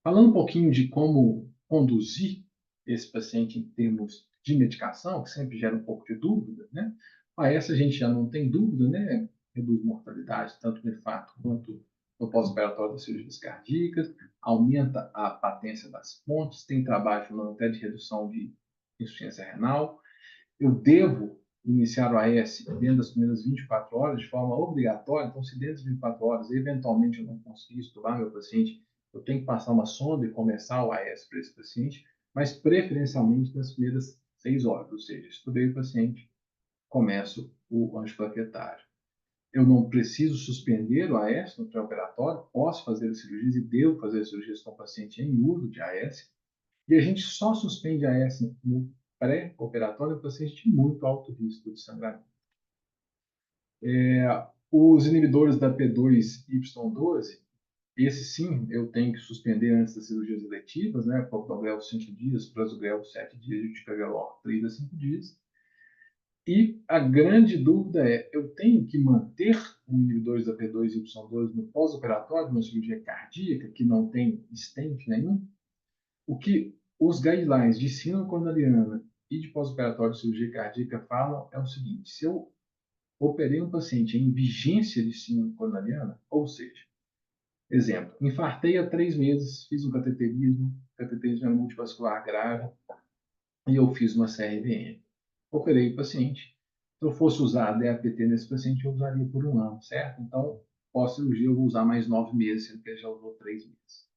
Falando um pouquinho de como conduzir esse paciente em termos de medicação, que sempre gera um pouco de dúvida, né? Essa a gente já não tem dúvida, né? Reduz mortalidade, tanto no infarto quanto no pós-operatório das cirurgias cardíacas, aumenta a patência das pontes, tem trabalho falando até de redução de insuficiência renal. Eu devo iniciar o AS dentro das primeiras 24 horas de forma obrigatória. Então, se dentro das 24 horas, eventualmente, eu não conseguir estubar meu paciente, eu tenho que passar uma sonda e começar o AS para esse paciente, mas preferencialmente nas primeiras 6 horas. Ou seja, estudei o paciente, começo o antiplaquetário. Eu não preciso suspender o AS no pré-operatório, posso fazer as cirurgias e devo fazer as cirurgias com o paciente em uso de AS. E a gente só suspende a AS no pré-operatório em paciente de muito alto risco de sangramento. Os inibidores da P2Y12, esse sim eu tenho que suspender antes das cirurgias eletivas, né? Clopidogrel 5 dias, Prasugrel 7 dias e Ticagrelor 3 a 5 dias. E a grande dúvida é, eu tenho que manter o inibidores da P2Y12 no pós-operatório, numa cirurgia cardíaca, que não tem stent nenhum? O que os guidelines de síndrome coronariana e de pós-operatório de cirurgia cardíaca falam é o seguinte: se eu operei um paciente em vigência de síndrome coronariana, ou seja, exemplo, infartei há 3 meses, fiz um cateterismo multivascular grave, e eu fiz uma CRVM. Operei o paciente. Se eu fosse usar DAPT nesse paciente, eu usaria por 1 ano, certo? Então, pós-cirurgia, eu vou usar mais 9 meses, sendo que ele já usou 3 meses.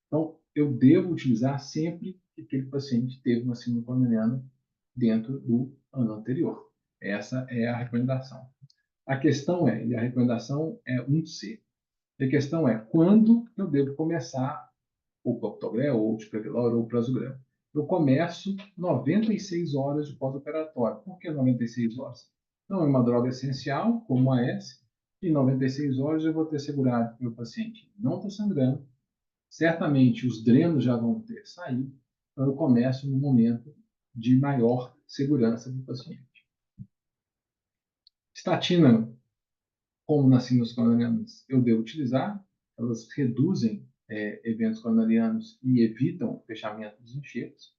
Então, eu devo utilizar sempre que aquele paciente teve uma síndrome coronariana dentro do ano anterior. Essa é a recomendação. A questão é, e a recomendação é 1C, a questão é quando eu devo começar o clopidogrel, ou o ticagrelor, ou o prasugrel. Eu começo 96 horas de pós-operatório. Por que 96 horas? Não é uma droga essencial, como a S, e 96 horas eu vou ter segurado que o meu paciente não está sangrando, certamente os drenos já vão ter saído, então eu começo no momento de maior segurança do paciente. Estatina, como nas síndromes coronarianas, eu devo utilizar, elas reduzem eventos coronarianos e evitam o fechamento dos enxertos.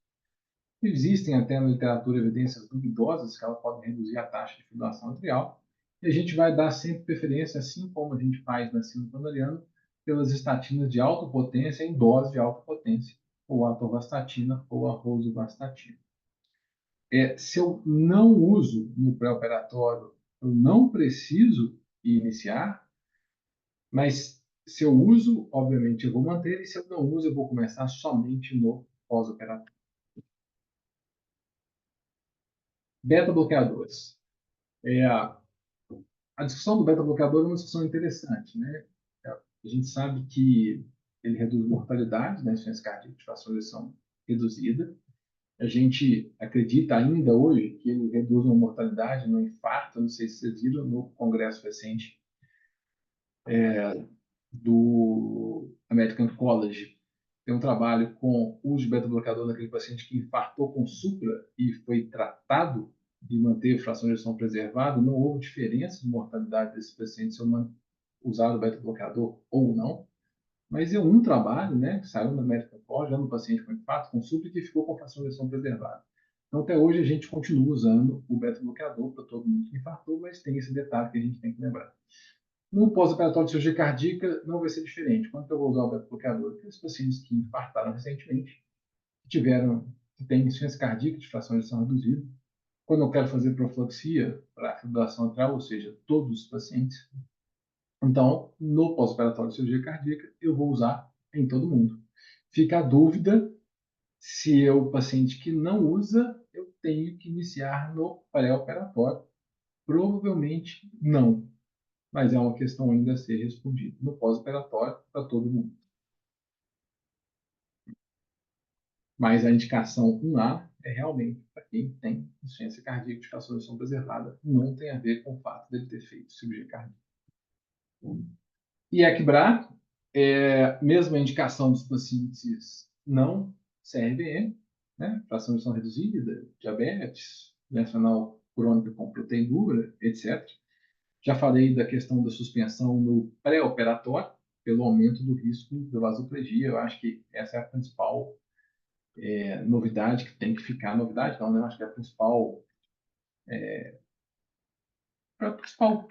Existem até na literatura evidências duvidosas que elas podem reduzir a taxa de fibrilação atrial, e a gente vai dar sempre preferência, assim como a gente faz na síndrome coronariana, pelas estatinas de alta potência em dose de alta potência, ou a atorvastatina ou a rosuvastatina. Se eu não uso no pré-operatório, eu não preciso iniciar, mas se eu uso, obviamente eu vou manter, e se eu não uso, eu vou começar somente no pós-operatório. Beta-bloqueadores. A discussão do beta-bloqueador é uma discussão interessante, né? A gente sabe que ele reduz mortalidade, né? Insuficiência cardíaca de fração de ejeção reduzida. A gente acredita ainda hoje que ele reduz a mortalidade no infarto. Não sei se vocês viram no congresso recente do American College. Tem um trabalho com uso de beta-bloqueador naquele paciente que infartou com supra e foi tratado e manteve a fração de ejeção preservada. Não houve diferença de mortalidade desse paciente se eu usar o beta-bloqueador ou não. Mas é um trabalho, né, que saiu na American College, já no paciente com infarto, com supra, que ficou com a fração de ejeção preservada. Então, até hoje, a gente continua usando o beta-bloqueador para todo mundo que infartou, mas tem esse detalhe que a gente tem que lembrar. No pós-operatório de cirurgia cardíaca, não vai ser diferente. Quando eu vou usar o beta-bloqueador? Aqueles pacientes que infartaram recentemente, que têm insuficiência cardíaca de fração de ejeção reduzida. Quando eu quero fazer profilaxia para fibrilação atrial, ou seja, todos os pacientes, então, no pós-operatório de cirurgia cardíaca, eu vou usar em todo mundo. Fica a dúvida se o paciente que não usa, eu tenho que iniciar no pré-operatório. Provavelmente não, mas é uma questão ainda a ser respondida. No pós-operatório, para todo mundo. Mas a indicação 1A é realmente para quem tem insuficiência cardíaca de fração preservada, não tem a ver com o fato dele ter feito cirurgia cardíaca. E ECBRA, mesma indicação dos pacientes não CRBM, né? Fração de ejeção reduzida, diabetes, doença renal crônica com proteína, etc. Já falei da questão da suspensão no pré-operatório, pelo aumento do risco de vasoplegia. Eu acho que essa é a principal novidade que tem que ficar. Novidade não, né? Eu acho que é a principal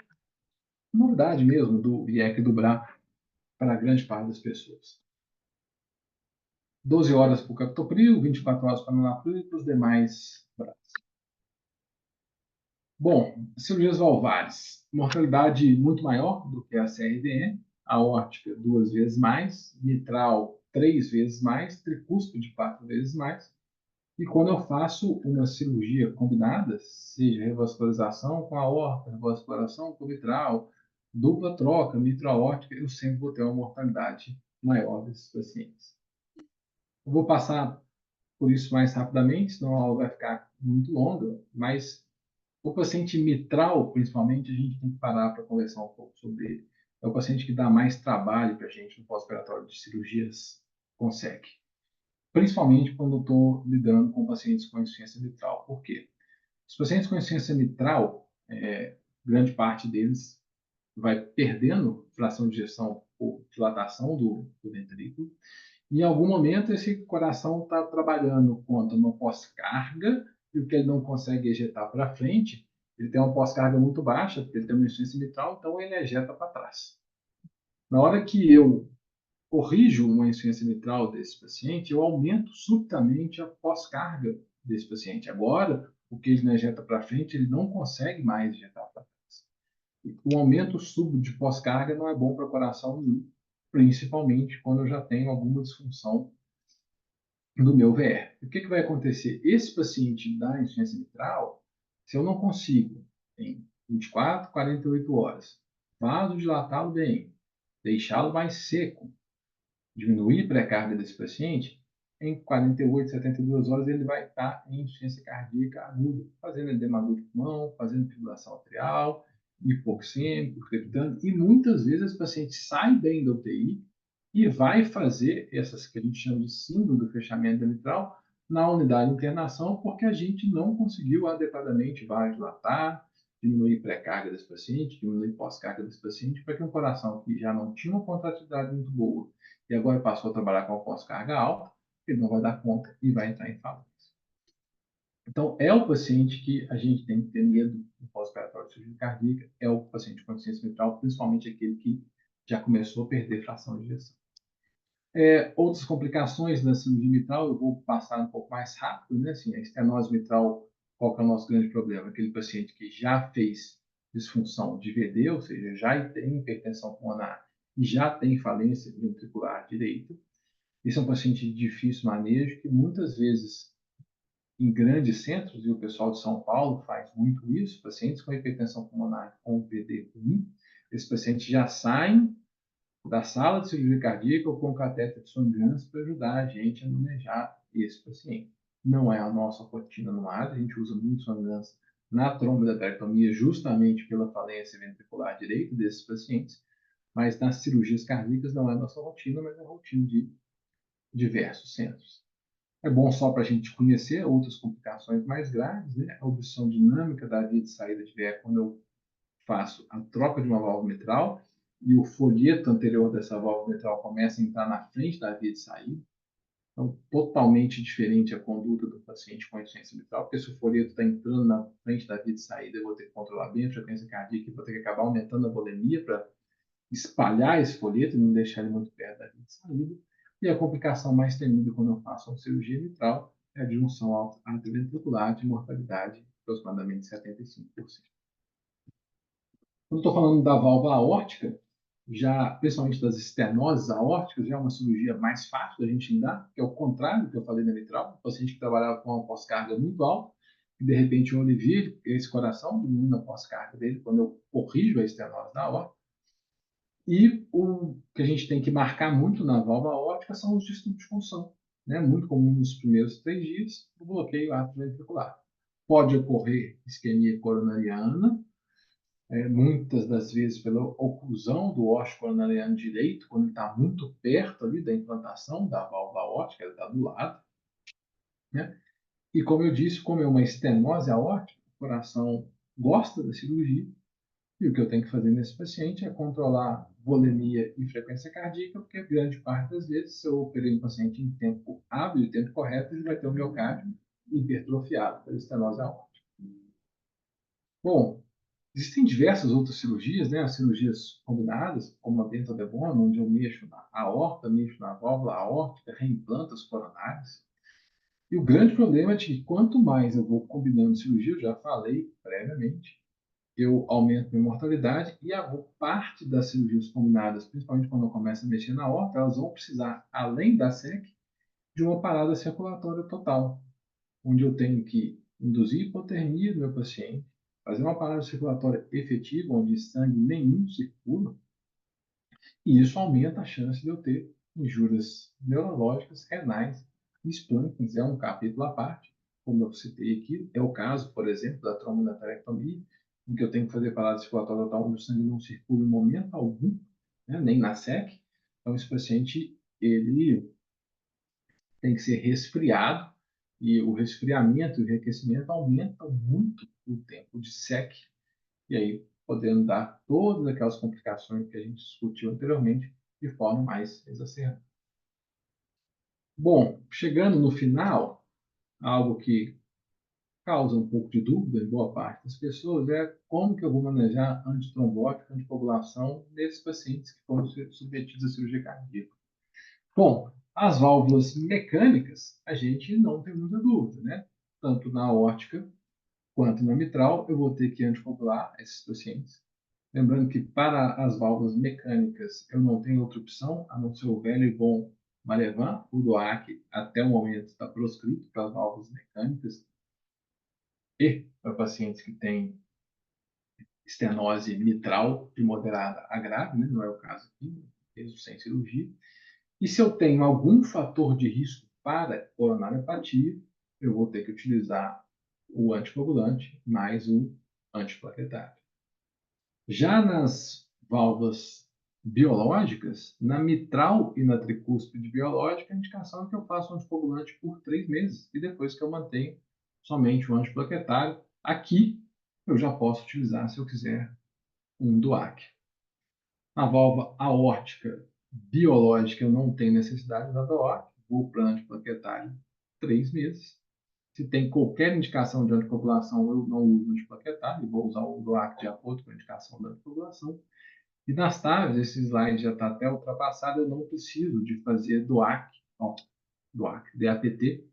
novidade mesmo do IEC do BRA para a grande parte das pessoas. 12 horas para o captopril, 24 horas para o enalapril e para os demais BRAs. Bom, cirurgias valvares. Mortalidade muito maior do que a CRDM, aórtica 2 vezes mais, mitral 3 vezes mais, tricúspide 4 vezes mais. E quando eu faço uma cirurgia combinada, seja revascularização com a aorta, revascularização com mitral, dupla troca, mitral-aórtica, eu sempre vou ter uma mortalidade maior desses pacientes. Eu vou passar por isso mais rapidamente, senão a aula vai ficar muito longa, mas o paciente mitral, principalmente, a gente tem que parar para conversar um pouco sobre ele. É o paciente que dá mais trabalho para a gente no pós-operatório de cirurgias com SEC. Principalmente quando eu estou lidando com pacientes com insuficiência mitral. Por quê? Os pacientes com insuficiência mitral, grande parte deles vai perdendo fração de ejeção por dilatação do ventrículo. Em algum momento, esse coração está trabalhando contra uma pós-carga, e o que ele não consegue ejetar para frente, ele tem uma pós-carga muito baixa, porque ele tem uma insuficiência mitral, então ele ejeta para trás. Na hora que eu corrijo uma insuficiência mitral desse paciente, eu aumento subitamente a pós-carga desse paciente. Agora, o que ele não ejeta para frente, ele não consegue mais ejetar para trás. O aumento súbito de pós-carga não é bom para o coração nenhum, principalmente quando eu já tenho alguma disfunção do meu VR. O que vai acontecer? Esse paciente da insuficiência mitral, se eu não consigo, em 24, 48 horas, vasodilatá-lo bem, deixá-lo mais seco, diminuir a pré-carga desse paciente, em 48, 72 horas ele vai estar em insuficiência cardíaca aguda, fazendo edema do pulmão, fazendo fibrilação atrial, hipoxêmico, crepitando, e muitas vezes esse paciente sai bem da UTI e vai fazer essas que a gente chama de síndrome do fechamento da mitral na unidade de internação, porque a gente não conseguiu adequadamente vasodilatar, diminuir pré-carga desse paciente, diminuir pós-carga desse paciente, para que um coração que já não tinha uma contratividade muito boa e agora passou a trabalhar com a pós-carga alta, ele não vai dar conta e vai entrar em falência. Então, é o paciente que a gente tem que ter medo no pós-operatório de cirurgia cardíaca, é o paciente com insuficiência mitral, principalmente aquele que já começou a perder fração de ejeção. Outras complicações da síndrome mitral, eu vou passar um pouco mais rápido, né? Assim, a estenose mitral, qual que é o nosso grande problema? Aquele paciente que já fez disfunção de VD, ou seja, já tem hipertensão pulmonar e já tem falência ventricular direita. Esse é um paciente de difícil manejo, que muitas vezes, em grandes centros, e o pessoal de São Paulo faz muito isso, pacientes com hipertensão pulmonar com VD ruim, esses pacientes já saem da sala de cirurgia cardíaca ou com catéter de Swan-Ganz para ajudar a gente a manejar esse paciente. não é a nossa rotina no AD, a gente usa muito sonância na tromboendarterectomia justamente pela falência ventricular direita desses pacientes, mas nas cirurgias cardíacas não é a nossa rotina, mas é a rotina de diversos centros. É bom só para a gente conhecer outras complicações mais graves, né? A obstrução dinâmica da via de saída de VE quando eu faço a troca de uma válvula mitral e o folheto anterior dessa válvula mitral começa a entrar na frente da via de saída. Então, totalmente diferente a conduta do paciente com insuficiência mitral, porque se o folheto está entrando na frente da via de saída, eu vou ter que controlar bem a frequência cardíaca e vou ter que acabar aumentando a volemia para espalhar esse folheto e não deixar ele muito perto da via de saída. E a complicação mais temida quando eu faço uma cirurgia mitral é a disjunção atrioventricular de mortalidade, aproximadamente 75%. Quando estou falando da válvula aórtica, já, principalmente das estenoses aórticas, já é uma cirurgia mais fácil da gente lidar, que é o contrário do que eu falei na mitral, um paciente que trabalhava com uma pós-carga muito alta, e de repente eu alivio esse coração, diminuindo a pós-carga dele, quando eu corrijo a estenose da aorta. E o que a gente tem que marcar muito na válvula aórtica são os distúrbios de função, né? Muito comum nos primeiros 3 dias, o bloqueio atrioventricular. Pode ocorrer isquemia coronariana, muitas das vezes pela oclusão do ósseo coronariano direito, quando ele está muito perto ali da implantação da válvula aórtica, ele está do lado, né? E como eu disse, como é uma estenose aórtica, o coração gosta da cirurgia, e o que eu tenho que fazer nesse paciente é controlar volemia e frequência cardíaca, porque grande parte das vezes, se eu operei um paciente em tempo hábil, tempo correto, ele vai ter o miocárdio hipertrofiado pela estenose aórtica. Bom, existem diversas outras cirurgias, né? As cirurgias combinadas, como a Benta de Bono, onde eu mexo na aorta, mexo na válvula aórtica, reimplanto as coronárias. E o grande problema é que quanto mais eu vou combinando cirurgia, eu já falei previamente, eu aumento minha mortalidade e a parte das cirurgias combinadas, principalmente quando eu começo a mexer na aorta, elas vão precisar, além da SEC, de uma parada circulatória total, onde eu tenho que induzir hipotermia no meu paciente, fazer uma parada circulatória efetiva, onde sangue nenhum circula, e isso aumenta a chance de eu ter injúrias neurológicas, renais e splâncnicas. É um capítulo à parte, como eu citei aqui. É o caso, por exemplo, da tromboendarterectomia, em que eu tenho que fazer parada circulatória total, onde o sangue não circula em momento algum, né, nem na SEC. Então, esse paciente ele tem que ser resfriado, e o resfriamento e o reaquecimento aumentam muito o tempo de SEC, e aí podendo dar todas aquelas complicações que a gente discutiu anteriormente de forma mais exacerbada. Bom, chegando no final, algo que causa um pouco de dúvida em boa parte das pessoas é como que eu vou manejar antitrombótico, anticoagulação nesses pacientes que foram submetidos à cirurgia cardíaca. Bom, as válvulas mecânicas, a gente não tem muita dúvida, né? Tanto na aórtica quanto na mitral, eu vou ter que anticoagular esses pacientes. Lembrando que para as válvulas mecânicas eu não tenho outra opção, a não ser o velho e bom Malevan, o DOAC até o momento está proscrito para as válvulas mecânicas e para pacientes que têm estenose mitral de moderada a grave, né? Não é o caso aqui, mesmo sem cirurgia. E se eu tenho algum fator de risco para coronariopatia, eu vou ter que utilizar o anticoagulante mais o antiplaquetário. Já nas válvulas biológicas, na mitral e na tricúspide biológica, a indicação é que eu faça um anticoagulante por 3 meses e depois que eu mantenho somente o antiplaquetário. Aqui eu já posso utilizar, se eu quiser, um DOAC. Na válvula aórtica biológica, eu não tenho necessidade da DOAC, vou para antiplaquetário 3 meses. Se tem qualquer indicação de anticoagulação, eu não uso antiplaquetário, vou usar o DOAC de acordo com a indicação da anticoagulação. E nas TAVs, esse slide já está até ultrapassado, eu não preciso de fazer DOAC, ó, DOAC, DAPT.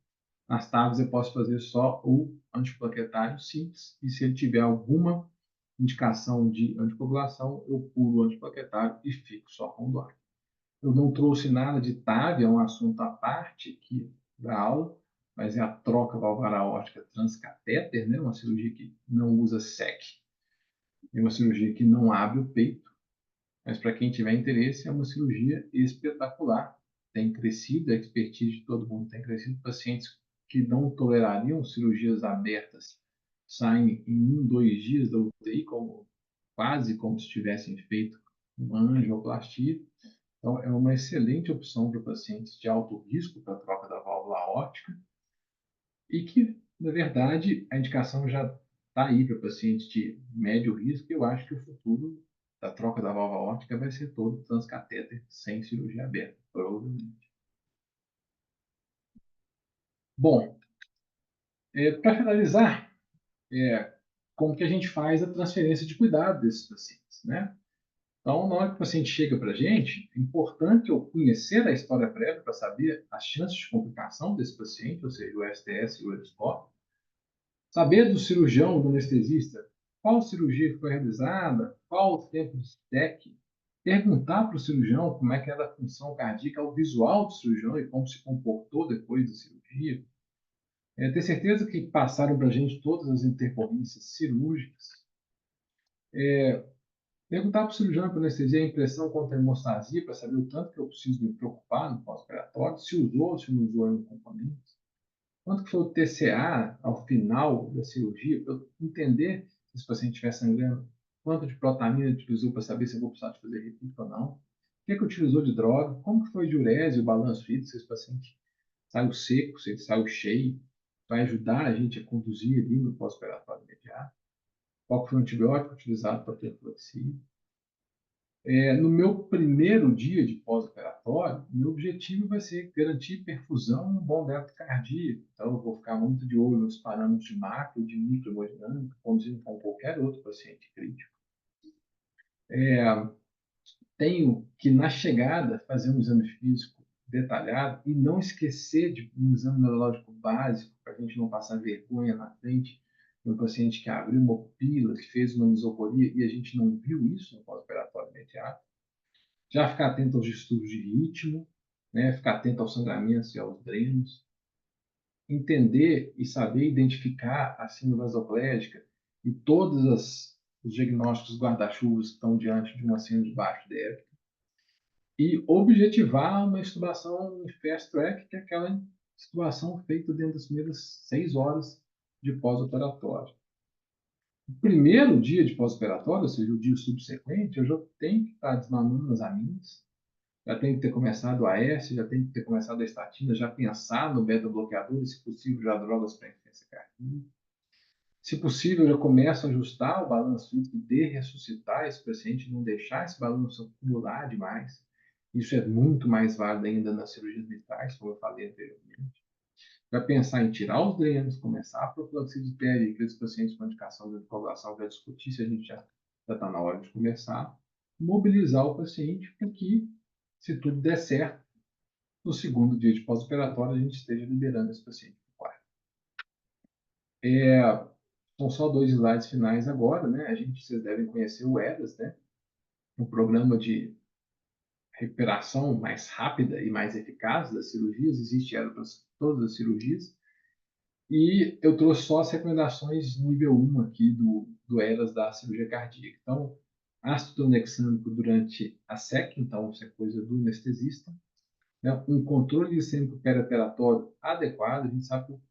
Nas TAVs eu posso fazer só o antiplaquetário simples, e se ele tiver alguma indicação de anticoagulação, eu pulo o antiplaquetário e fico só com o DOAC. Eu não trouxe nada de TAV, é um assunto à parte aqui da aula, mas é a troca valvar aórtica transcatéter, né? Uma cirurgia que não usa SEC, é uma cirurgia que não abre o peito, mas para quem tiver interesse, é uma cirurgia espetacular. Tem crescido, a expertise de todo mundo tem crescido. Pacientes que não tolerariam cirurgias abertas saem em 2 dias da UTI, quase como se tivessem feito uma angioplastia. Então, é uma excelente opção para pacientes de alto risco para a troca da válvula aórtica e que, na verdade, a indicação já está aí para pacientes de médio risco. Eu acho que o futuro da troca da válvula aórtica vai ser todo transcatéter, sem cirurgia aberta, provavelmente. Bom, para finalizar, como que a gente faz a transferência de cuidado desses pacientes, né? Então, na hora que o paciente chega para a gente, é importante eu conhecer a história prévia para saber as chances de complicação desse paciente, ou seja, o STS e o ELISPOR. Saber do cirurgião, do anestesista, qual cirurgia foi realizada, qual o tempo de STEC. Perguntar para o cirurgião como é que era a função cardíaca, o visual do cirurgião e como se comportou depois da cirurgia. Ter certeza que passaram para a gente todas as intercorrências cirúrgicas. Perguntar para o cirurgião e para o anestesia a impressão contra a hemostasia, para saber o tanto que eu preciso me preocupar no pós-operatório, se usou ou se não usou nenhum componente. Quanto que foi o TCA ao final da cirurgia, para eu entender se esse paciente estiver sangrando, quanto de protamina ele utilizou para saber se eu vou precisar de fazer repique ou não, o que utilizou de droga, como que foi a diurese, o balanço físico, se esse paciente saiu seco, se ele saiu cheio, vai ajudar a gente a conduzir ali no pós-operatório imediato, qual foi o antibiótico utilizado para ter profilaxia. No meu primeiro dia de pós-operatório, meu objetivo vai ser garantir perfusão e um bom débito cardíaco. Então, eu vou ficar muito de olho nos parâmetros de macro, de microhemodinâmica, conduzindo com qualquer outro paciente crítico. Tenho que, na chegada, fazer um exame físico detalhado e não esquecer de um exame neurológico básico, para a gente não passar vergonha na frente de um paciente que abriu uma pupila, que fez uma mesocoria e a gente não viu isso no pós-operatório imediato. Já ficar atento aos distúrbios de ritmo, né? Ficar atento aos sangramentos e aos drenos, entender e saber identificar a síndrome vasoplégica e todos os diagnósticos guarda-chuvas que estão diante de uma síndrome de baixo débito, e objetivar uma intubação em fast track, que é aquela intubação feita dentro das primeiras 6 horas de pós-operatório. O primeiro dia de pós-operatório, ou seja, o dia subsequente, eu já tenho que estar desmamando as aminas, já tem que ter começado a AS, já tem que ter começado a estatina, já pensar no beta-bloqueador, se possível, já drogas para insuficiência cardíaca. Se possível, já começo a ajustar o balanço físico de ressuscitar esse paciente, não deixar esse balanço acumular demais. Isso é muito mais válido ainda nas cirurgias vitais, como eu falei anteriormente. Já pensar em tirar os drenos, começar a profilaxia de pele, aqueles pacientes com indicação de anticoagulação, já discutir se a gente já está na hora de começar. Mobilizar o paciente para que, se tudo der certo, no segundo dia de pós-operatório, a gente esteja liberando esse paciente para o quarto. São só 2 slides finais agora, né? Vocês devem conhecer o ERAS, né? Um programa de recuperação mais rápida e mais eficaz das cirurgias. Existe ERAS para todas as cirurgias. E eu trouxe só as recomendações nível 1 aqui do ERAS da cirurgia cardíaca. Então, ácido tranexâmico durante a SEC, então isso é coisa do anestesista. Né? Um controle glicêmico perioperatório adequado. A gente sabe que o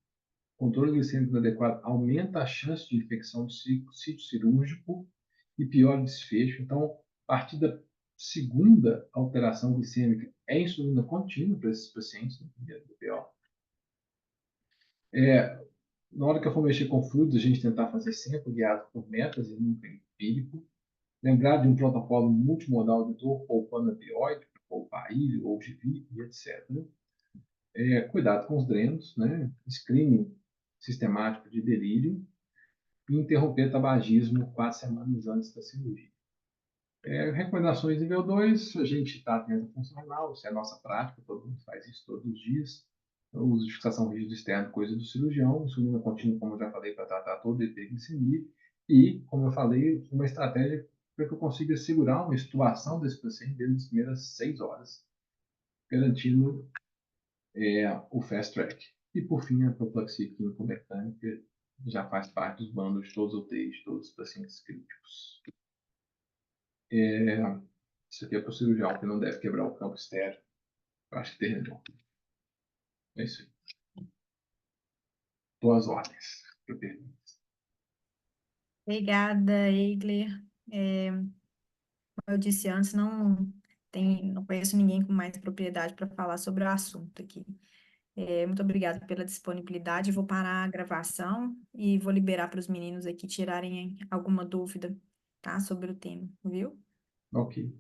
controle glicêmico adequado aumenta a chance de infecção do sítio cirúrgico e pior desfecho. Então, a partir da segunda alteração glicêmica é insulina contínua para esses pacientes, no primeiro DPO. Na hora que eu for mexer com fluidos, a gente tentar fazer sempre guiado por metas e nunca empírico. Lembrar de um protocolo multimodal de dor, poupando opioide, poupar ilho ou GV e etc. Cuidado com os drenos, né? Screening sistemático de delírio e interromper tabagismo 4 semanas antes da cirurgia. Recomendações nível 2, a gente está atento à função renal, isso é a nossa prática, todo mundo faz isso todos os dias. O uso de fixação rígida externa, coisa do cirurgião, insulina contínua, como eu já falei, para tratar toda a hiperglicemia, e, como eu falei, uma estratégia para que eu consiga segurar uma situação desse paciente dentro das primeiras 6 horas, garantindo o fast track. E, por fim, a profilaxia químico-mecânica já faz parte dos bandos de todos os UTIs, de todos os pacientes críticos. Isso aqui é para o cirurgião que não deve quebrar o campo estéreo. Eu acho que terminou. É isso aí. Estou às ordens. para perguntas. Obrigada, Eigler. Como eu disse antes, não conheço ninguém com mais propriedade para falar sobre o assunto aqui. Muito obrigada pela disponibilidade. Vou parar a gravação e vou liberar para os meninos aqui tirarem alguma dúvida, tá, sobre o tema, viu? Ok.